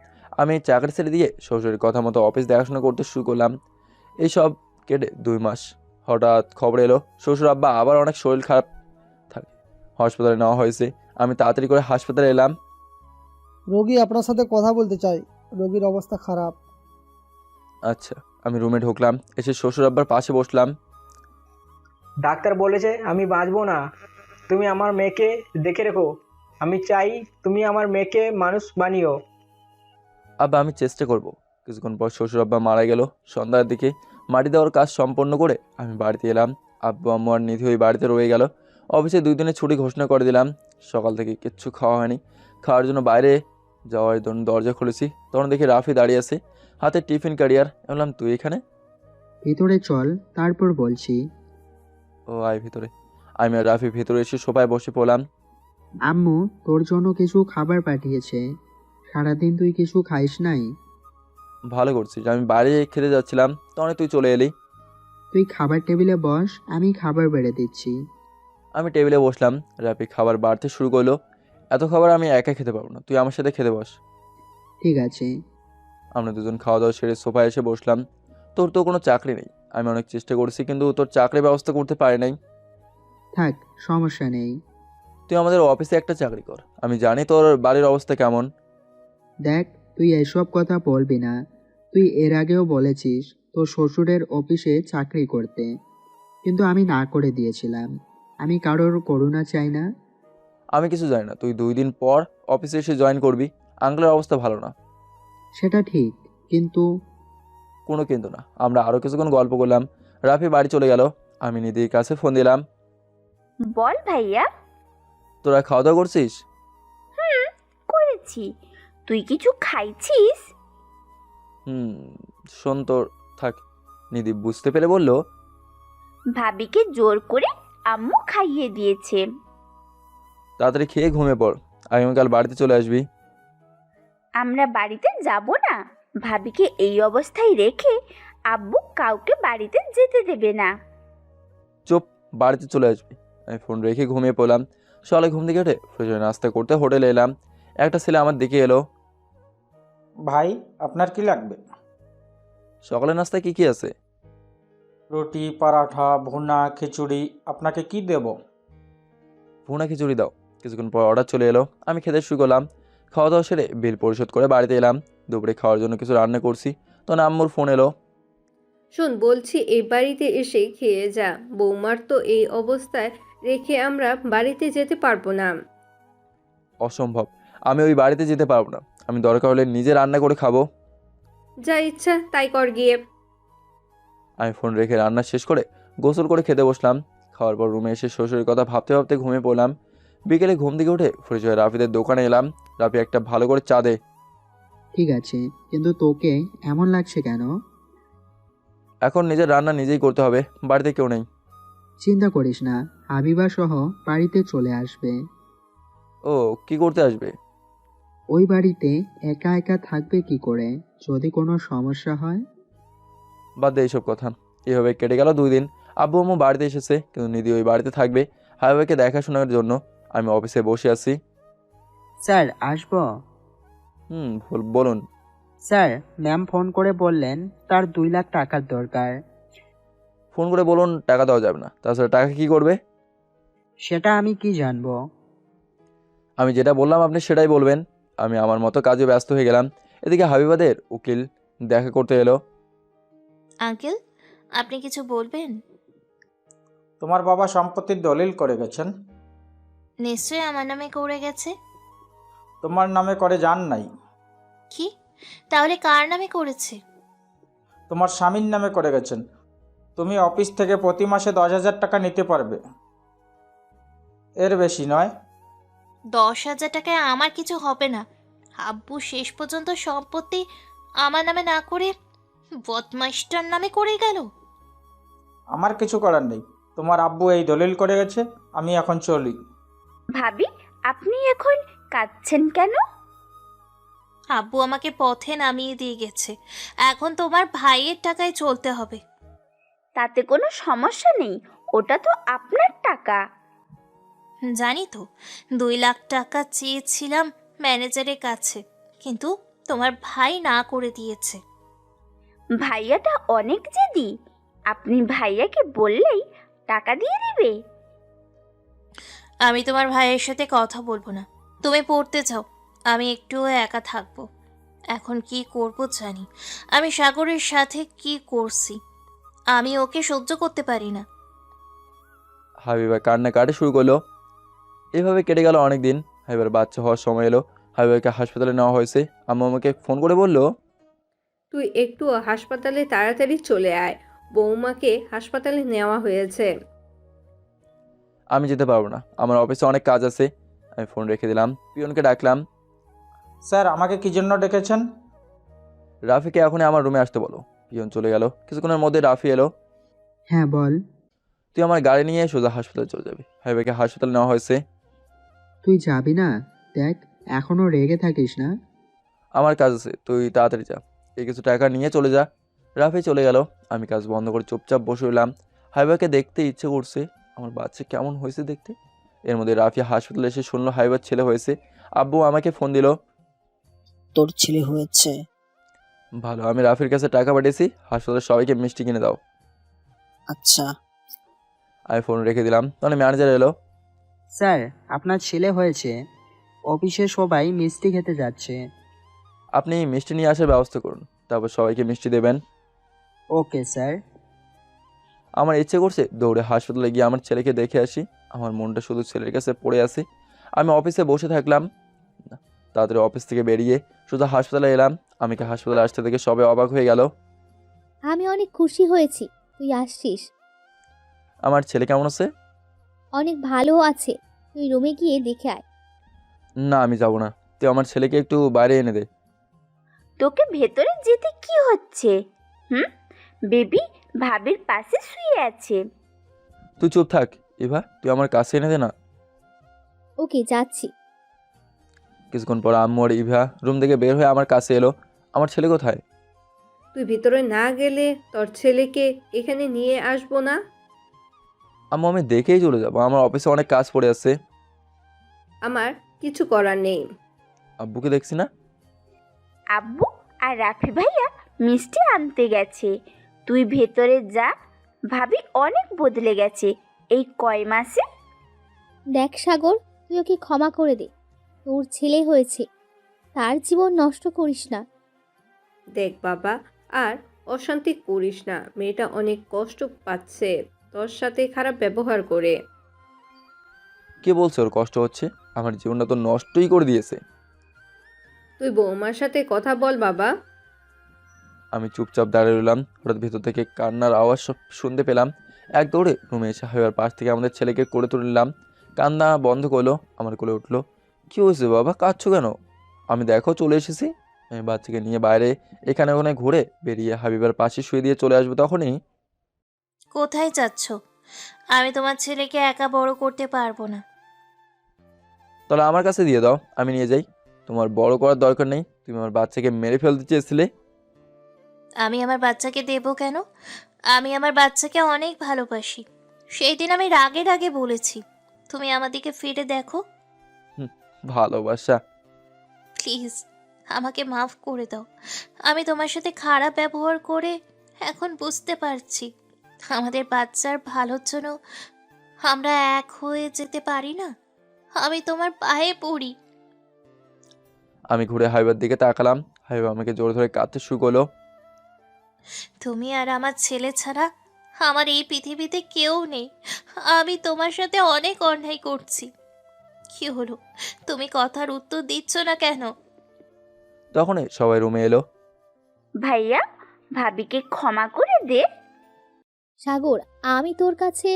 আমি চাকরি ছেড়ে দিয়ে শ্বশুরের কথা মতো অফিস দেখাশোনা করতে শুরু করলাম। এইসব কেটে 2 মাস। হঠাৎ খবর এলো শ্বশুর আব্বা আবার অনেক শরীর খারাপ থাকে, হাসপাতালে নেওয়া হয়েছে। আমি তাড়াতাড়ি করে হাসপাতালে এলাম। রোগী আপনার সাথে কথা বলতে চাই, রোগীর অবস্থা খারাপ। আচ্ছা, আমি রুমে ঢুকলাম, এসে শ্বশুর আব্বার পাশে বসলাম। ডাক্তার বলেছে আমি বাঁচবো না। তুমি আমার মেয়েকে দেখে রেখো। আমি চাই তুমি আমার মেয়েকে মানুষ বানিও। আব্বা, আমি চেষ্টা করব। কিছুক্ষণ পর শ্বশুর আব্বা মারা গেল। সন্ধ্যার দিকে মাটি দেওয়ার কাজ সম্পন্ন করে আমি বাড়িতে এলাম। আব্বু আম্মু আর নিধি ওই বাড়িতে রয়ে গেল। অফিসে 2 দিনের ছুটি ঘোষণা করে দিলাম। সকাল থেকে কিচ্ছু খাওয়া হয়নি। খাওয়ার জন্য বাইরে যাওয়ার জন্য দরজা খুলেছি, তখন দেখি রাফি দাঁড়িয়ে আছে, হাতে টিফিন ক্যারিয়ার। বললাম, তুই এখানে? ভিতরে চল, তারপর বলছি। ও আয় ভিতরে। আমি আর রাফি ভিতরে এসে সোফায় বসে পড়লাম। আম্মু তোর জন্য কিছু খাবার পাঠিয়েছে, সারাদিন তুই কিছু খাইস নাই। ভালো করছিস, আমি বাইরে খেতে যাচ্ছিলাম, তখন তুই চলে এলি। তুই খাবার টেবিলে বস, আমি খাবার বেড়ে দিচ্ছি। আমি টেবিলে বসলাম, রাফি খাবার বাড়তে শুরু করলো। এত খাবার আমি একা খেতে পারবো না, তুই আমার সাথে খেতে বস। ঠিক আছে। আমরা দুজন খাওয়া দাওয়া সেরে সোফায় এসে বসলাম। তোর তো কোনো চাকরি নেই, আমি অনেক চেষ্টা করেছি, কিন্তু তোর চাকরির ব্যবস্থা করতে পারি নাই। থাক, সমস্যা নেই। তুই আমাদের অফিসে একটা চাকরি কর, আমি জানি তোর বাড়ির অবস্থা কেমন। দেখ, তুই এসব কথা বলবি না। তুই এর আগেও বলেছিস তোর শ্বশুরের অফিসে চাকরি করতে, কিন্তু আমি না করে দিয়েছিলাম। আমি কারোর করুণা চাই না। আমি কিছু জানি না, তুই 2 দিন পর অফিসে এসে জয়েন করবি। আঙ্কেলের অবস্থা ভালো না। সেটা ঠিক, কিন্তু কোনো কিন্তু না। আমরা আরও কিছুক্ষণ গল্প করলাম, রাফি বাড়ি চলে গেল। আমি নিধির কাছে ফোন দিলাম। বল ভাইয়া। তোরা খাওয়া দাওয়া করছিস? করেছি। তুই কিছু খাইছিস? শোন তোর, থাক। নিধি বুঝতে পেরে বলল, ভাবিকে জোর করে আম্মু খাইয়ে দিয়েছে। তাড়াতাড়ি খেয়ে ঘুমিয়ে পড়, আগামীকাল বাড়িতে চলে আসবি। আমরা বাড়িতে যাব না। ভাবিকে এই অবস্থায় রেখে আব্বু কাউকে বাড়িতে যেতে দেবে না। চুপ, বাড়িতে চলে আসবি। আমি ফোন রেখে ঘুমিয়ে পড়লাম। সকালে ঘুম থেকে উঠে ফ্রেশ হয়ে নাস্তা করতে হোটেলে এলাম। একটা ছেলে আমার দিকে এলো। ভাই, আপনার কি লাগবে? সকালে নাস্তায় কি কি আছে? রুটি, পরাঠা, ভুনা, খিচুড়ি। আপনাকে কি দেব? ভুনা খিচুড়ি দাও। কিছুক্ষণ পর অর্ডার চলে এলো, আমি খেতে শুরু করলাম। খাওয়া দাওয়া সেরে বিল পরিশোধ করে বাড়িতে এলাম। দুপুরে খাওয়ার জন্য কিছু রান্না করছি, তখন আম্মুর ফোন এলো। শোন, বলছি এই বাড়িতে এসে খেয়ে যা। বৌমার তো এই অবস্থায় রেখে আমরা বাড়িতে যেতে পারবো না। অসম্ভব, আমি ওই বাড়িতে যেতে পারবো না। আমি দরকার হলে নিজে রান্না করে খাবো। যা ইচ্ছা তাই কর গিয়ে। আমি ফোন রেখে রান্না শেষ করে গোসল করে খেতে বসলাম। খাওয়ার পর রুমে এসে শ্বশুরের কথা ভাবতে ভাবতে ঘুমিয়ে পড়লাম। বিকেলে ঘুম থেকে উঠে ফ্রেশ হয়ে রাফিদের দোকানে এলাম। রাফি একটা ভালো করে চা দে। ঠিক আছে, কিন্তু তোকে এমন লাগছে কেন? এখন নিজের রান্না নিজেই করতে হবে, বাড়িতে কেউ নেই। চিন্তা করিস না, হাবিবা সহ বাড়িতে চলে আসবে। ও, কি করতে আসবে? ওই বাড়িতে একা একা থাকবে কি করে যদি কোনো সমস্যা হয়? বাদ দে এইসব কথা। এভাবে কেটে গেল 2 দিন। আব্বু আম্মু বাড়িতে এসেছে, কিন্তু নিধি ওই বাড়িতে থাকবে হাবিবাকে দেখাশোনার জন্য। আমি অফিসে বসে আছি। স্যার, আসবো? বলুন। স্যার, ম্যাম ফোন করে বললেন তার 2 লাখ টাকার দরকার। ফোন করে বলুন টাকা দেওয়া যাবে না। তাছাড়া টাকা কি করবে? সেটা আমি কি জানবো? আমি যেটা বললাম আপনি সেটাই বলবেন। আমি আমার মতো কাজে ব্যস্ত হয়ে গেলাম। এদিকে হাবিবাদের উকিল দেখা করতে এলো। আঙ্কেল, আপনি কিছু বলবেন? তোমার বাবা সম্পত্তির দলিল করে গেছেন। নিশ্চয়ই আমার নামে করে গেছে। তোমার নামে করে যান নাই। কি? তাহলে কার নামে করেছে? তোমার স্বামীর নামে করে গেছেন। তুমি অফিস থেকে প্রতি মাসে 10,000 টাকা নিতে পারবে, এর বেশি নয়। 10,000 টাকায় আমার কিছু হবে না। আব্বু শেষ পর্যন্ত সম্পত্তি আমার নামে না করে বদমাইশটার নামে করে গেল। আমার কিছু করার নেই, তোমার আব্বু এই দলিল করে গেছে। আমি এখন চলি। ভাবি, আপনি এখন কাঁদছেন কেন? আব্বু আমাকে পথে নামিয়ে দিয়ে গেছে, এখন তোমার ভাইয়ের টাকায় চলতে হবে। তাতে কোনো সমস্যা নেই, ওটা তো আপনার টাকা। জানি তো, 2 লাখ টাকা চেয়েছিলাম ম্যানেজারের কাছে, কিন্তু তোমার ভাই না করে দিয়েছে। ভাইয়াটা অনেক জেদি। আপনি ভাইয়াকে বললেই টাকা দিয়ে দিবে। আমি তোমার ভাইয়ের সাথে কথা বলবো না। তুমি পড়তে যাও, আমি একটু একা থাকবো। এখন কি করব জানি। আমি সাগরের সাথে কি করছি, আমি ওকে সহ্য করতে পারি না। হাবিবা কান্না কাটে শুরু করলো। এভাবে কেটে গেল অনেক দিন। হাবিবার বাচ্চা হওয়ার সময় এলো। হাবিবাকে হাসপাতালে নেওয়া হয়েছে। আম্মু আমাকে ফোন করে বলল, তুই একটু হাসপাতালে তাড়াতাড়ি চলে আয়, বৌমাকে হাসপাতালে নেওয়া হয়েছে। আমি যেতে পারবো না, আমার অফিসে অনেক কাজ আছে। আমি ফোন রেখে দিলাম, পিয়নকে ডাকলাম। স্যার আমাকে কি জন্য ডেকেছেন? রাফিকে এখনই আমার রুমে আসতে বলো। পিয়ন চলে গেল। কিছুক্ষণের মধ্যে রাফি এলো। হ্যাঁ বল। তুই আমার গাড়ি নিয়ে সোজা হাসপাতালে চলে যাবি। হাবিবাকে হাসপাতালে নেওয়া হয়েছে। তুই যাবি না? দেখ, এখনো রেগে থাকিস না। আমার কাজ আছে, তুই তাড়াতাড়ি যা। এই কিছু টাকা নিয়ে চলে যা। রাফি চলে গেল। আমি কাজ বন্ধ করে চুপচাপ বসে রইলাম। হাবিবাকে দেখতে ইচ্ছে করছে। আমার বাচ্চা কেমন হয়েছে দেখতে। এর মধ্যে রাফি হাসপাতালে এসে শুনলো হাবিবার ছেলে হয়েছে। আব্বু আমাকে ফোন দিল। তোর ছেলে হয়েছে? ভালো, আমি রাফির কাছে টাকা পাঠিয়েছি, হাসপাতালের সবাইকে মিষ্টি কিনে দাও। আচ্ছা। আমি ফোন রেখে দিলাম। তখন ম্যানেজার এলো। স্যার, আপনার ছেলে হয়েছে। অফিসে সবাই মিষ্টি খেতে যাচ্ছে। আপনি মিষ্টি নিয়ে আসার ব্যবস্থা করুন, তারপর সবাইকে মিষ্টি দেবেন। Okay sir. আমার ইচ্ছে করছে দৌড়ে হাসপাতালে গিয়ে আমার ছেলেকে দেখে আসি। আমার মনটা শুধু ছেলের কাছে পড়ে আছে। আমি অফিসে বসে থাকলাম। তাড়াতাড়ি অফিস থেকে বেরিয়ে শুধু হাসপাতালে এলাম। আমি কি হাসপাতালে আসতে থেকে সবাই অবাক হয়ে গেল। আমি অনেক খুশি হয়েছি তুই আসছিস। আমার ছেলে কেমন আছে? অনেক ভালো আছে, তুই রুমে গিয়ে দেখে আয়। না, আমি যাব না। তুই আমার ছেলেকে একটু বাইরে এনে দে। তোকে ভেতরে যেতে কি হচ্ছে? বেবি ভাবির পাশে শুয়ে আছে। তুই চুপ থাক। ইভা, তুই আমার কাছে এনে দে না। ওকে, যাচ্ছি। কিছুক্ষণ পর আম্মু আর ইভা রুম থেকে বের হয়ে আমার কাছে এলো। আমার ছেলে কোথায়? তুই ভিতরে না গেলে তোর ছেলেকে এখানে নিয়ে আসবো না। আম্মু, আমি দেখেই চলে যাবো। আমার অফিসে অনেক কাজ পড়ে আছে। আমার কিছু করার নেই। আব্বুকে দেখছি না। আব্বু আর রাফি ভাইয়া মিষ্টি আনতে গেছে। তুই ভেতরে যা, ভাবি অনেক বদলে গেছে এই কয় মাসে। দেখ সাগর, তুই ওকে ক্ষমা করে দে। তোর ছেলে হয়েছে, তার জীবন নষ্ট করিস না। দেখ বাবা, আর অশান্তি করিস না। মেয়েটা অনেক কষ্ট পাচ্ছে তোর সাথে খারাপ ব্যবহার করে। কে বলছে ওর কষ্ট হচ্ছে? আমার জীবনটা তো নষ্টই করে দিয়েছে। তুই বৌমার সাথে কথা বল বাবা। আমি চুপচাপ দাঁড়িয়ে রইলাম। হঠাৎ ভেতর থেকে কান্নার আওয়াজ শুনতে পেলাম। এক দৌড়ে রুমে এসে হাবিবার পাশ থেকে আমাদের ছেলেকে কোলে তুলে নিলাম। কান্না বন্ধ করলো, আমার কোলে উঠলো। কি হয়েছে বাবা, কাঁদছো কেন? আমি দেখো চলে এসেছি। আমি বাচ্চাকে নিয়ে বাইরে এখানে ওখানে ঘুরে বেরিয়ে হাবিবার পাশে শুয়ে দিয়ে চলে আসবো। তখনই, কোথায় যাচ্ছ? আমি তোমার ছেলেকে একা বড় করতে পারবো না। তাহলে আমার কাছে দিয়ে দাও, আমি নিয়ে যাই। তোমার বড় করার দরকার নেই। তুমি আমার বাচ্চাকে মেরে ফেলতে চেয়েছিলে। আমি আমার বাচ্চাকে দেবো কেন? আমি আমার বাচ্চাকে অনেক ভালোবাসি। সেই দিন আমি রাগে রাগে বলেছি। তুমি আমার দিকে ফিরে দেখো। ভালোবাসা? প্লিজ আমাকে মাফ করে দাও। আমি তোমার সাথে খারাপ ব্যবহার করে এখন বুঝতে পারছি আমাদের বাচ্চার ভালোর জন্য আমরা এক হয়ে যেতে পারি না। আমি তোমার পায়ে পড়ি। আমি ঘুরে হাবিবার দিকে তাকালাম। হাবিবা আমাকে জোর ধরে কাঁদতে শুরু করলো। তুমি আর আমার ছেলে ছাড়া আমার এই পৃথিবীতে কেউ নেই। আমি তোমার সাথে অনেক অন্যায় করছি। কি হলো, তুমি কথার উত্তর দিচ্ছ না কেন? তখনই সবাই রুমে এলো। ভাইয়া ভাবিকে ক্ষমা করে দে। সাগর, আমি তোর কাছে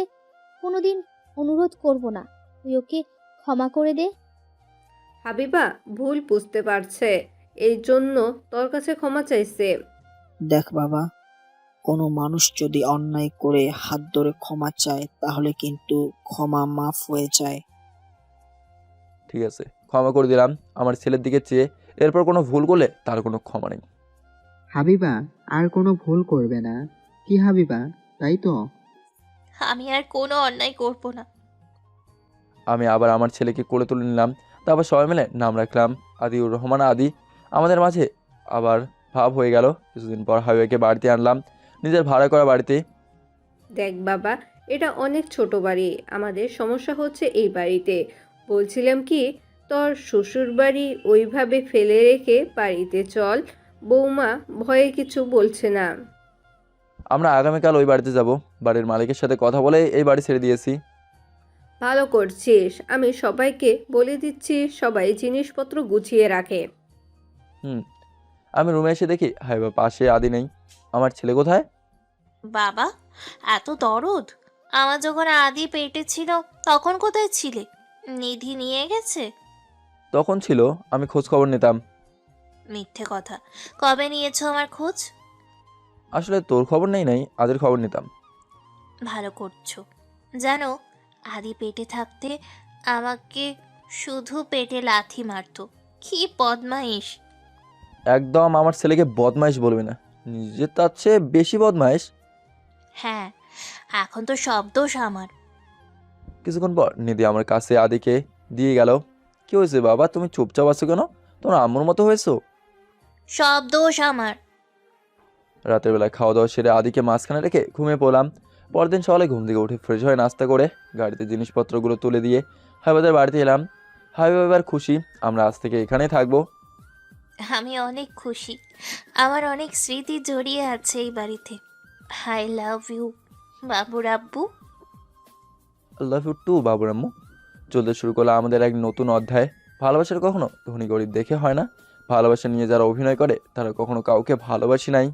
কোনোদিন অনুরোধ করব না, তুই ওকে ক্ষমা করে দে। হাবিবা ভুল বুঝতে পারছে, এই জন্য তোর কাছে ক্ষমা চাইছে। দেখ বাবা, কোনো মানুষ যদি অন্যায় করে হাত ধরে ক্ষমা চায় তাহলে কিন্তু ক্ষমা মাফ হয়ে যায়। ঠিক আছে, ক্ষমা করে দিলাম। আমার ছেলের দিকে চেয়ে এরপর কোনো ভুল করলে তার কোনো ক্ষমা নেই। হাবিবা আর কোনো ভুল করবে না, কি হাবিবা, তাই তো? আমি আর কোনো অন্যায় করব না। আমি আবার আমার ছেলেকে কোলে তুলে নিলাম। তারপর সবাই মিলে নাম রাখলাম আদিউর রহমান আদি। আমাদের মাঝে আবার ভাব হয়ে গেল। কিছুদিন পর হাবিবাকে বাড়িতে আনলাম, নিজের ভাড়া করা বাড়িতে। দেখ বাবা, এটা অনেক ছোট বাড়ি। আমাদের সমস্যা হচ্ছে এই বাড়িতে। বলছিলাম কি, তোর শ্বশুর বাড়ি ওইভাবে ফেলে রেখে বাড়িতে চল। বৌমা ভয়ে কিছু বলছে না। আমরা আগামীকাল ওই বাড়িতে যাব। বাড়ির মালিকের সাথে কথা বলে এই বাড়ি ছেড়ে দিয়েছি। ভালো করছিস। আমি সবাইকে বলে দিচ্ছি সবাই জিনিসপত্র গুছিয়ে রাখে। আমি রুমে এসে দেখি হাবিবা পাশে আদি নেই। আমার ছেলে কোথায়? বাবা, এত দরদ! আমার যখন আদি পেটে ছিল তখন কোথায় ছিলে? নিধি নিয়ে গেছে? তখন ছিল আমি খোঁজ খবর নিতাম। মিথ্যে কথা। কবে নিয়েছো আমার খোঁজ? আসলে তোর খবর নাই, আদের খবর নিতাম। ভালো করছো। জানো, আদি পেটে থাকতে আমাকে শুধু পেটে লাথি মারতো। কি বদমাইশ! একদম আমার ছেলেকে বদমাইশ বলবি না, নিজের তার চেয়ে বেশি বদমাইশ। হ্যাঁ, এখন তো সব দোষ আমার। কিছুক্ষণ পর নিধি আমার কাছে আদিকে দিয়ে গেল। কি হয়েছে বাবা, তুমি চুপচাপ আছো কেন? তোমার আম্মুর মতো হয়েছো? সব দোষ আমার। রাতের বেলা খাওয়া দাওয়া সেরে আদিকে মাঝখানে রেখে ঘুমিয়ে পড়লাম। পরদিন সকালে ঘুম থেকে উঠে ফ্রেশ হয়ে নাস্তা করে গাড়িতে জিনিসপত্রগুলো তুলে দিয়ে হাবিবাদের বাড়িতে এলাম। হাবিব এবার খুশি, আমরা আজ থেকে এখানেই থাকবো। আমি অনেক খুশি। আমার অনেক স্মৃতি জড়িয়ে আছে এই বাড়িতে। আই লাভ ইউ বাবুর আব্বু। আল্লাহ ইউ টু বাবুর আম্মু। চলতে শুরু করলো আমাদের এক নতুন অধ্যায়। ভালোবাসার কখনো ধনী গরিব দেখে হয় না, ভালোবাসা নিয়ে যারা অভিনয় করে তারা কখনো কাউকে ভালোবাসি নাই।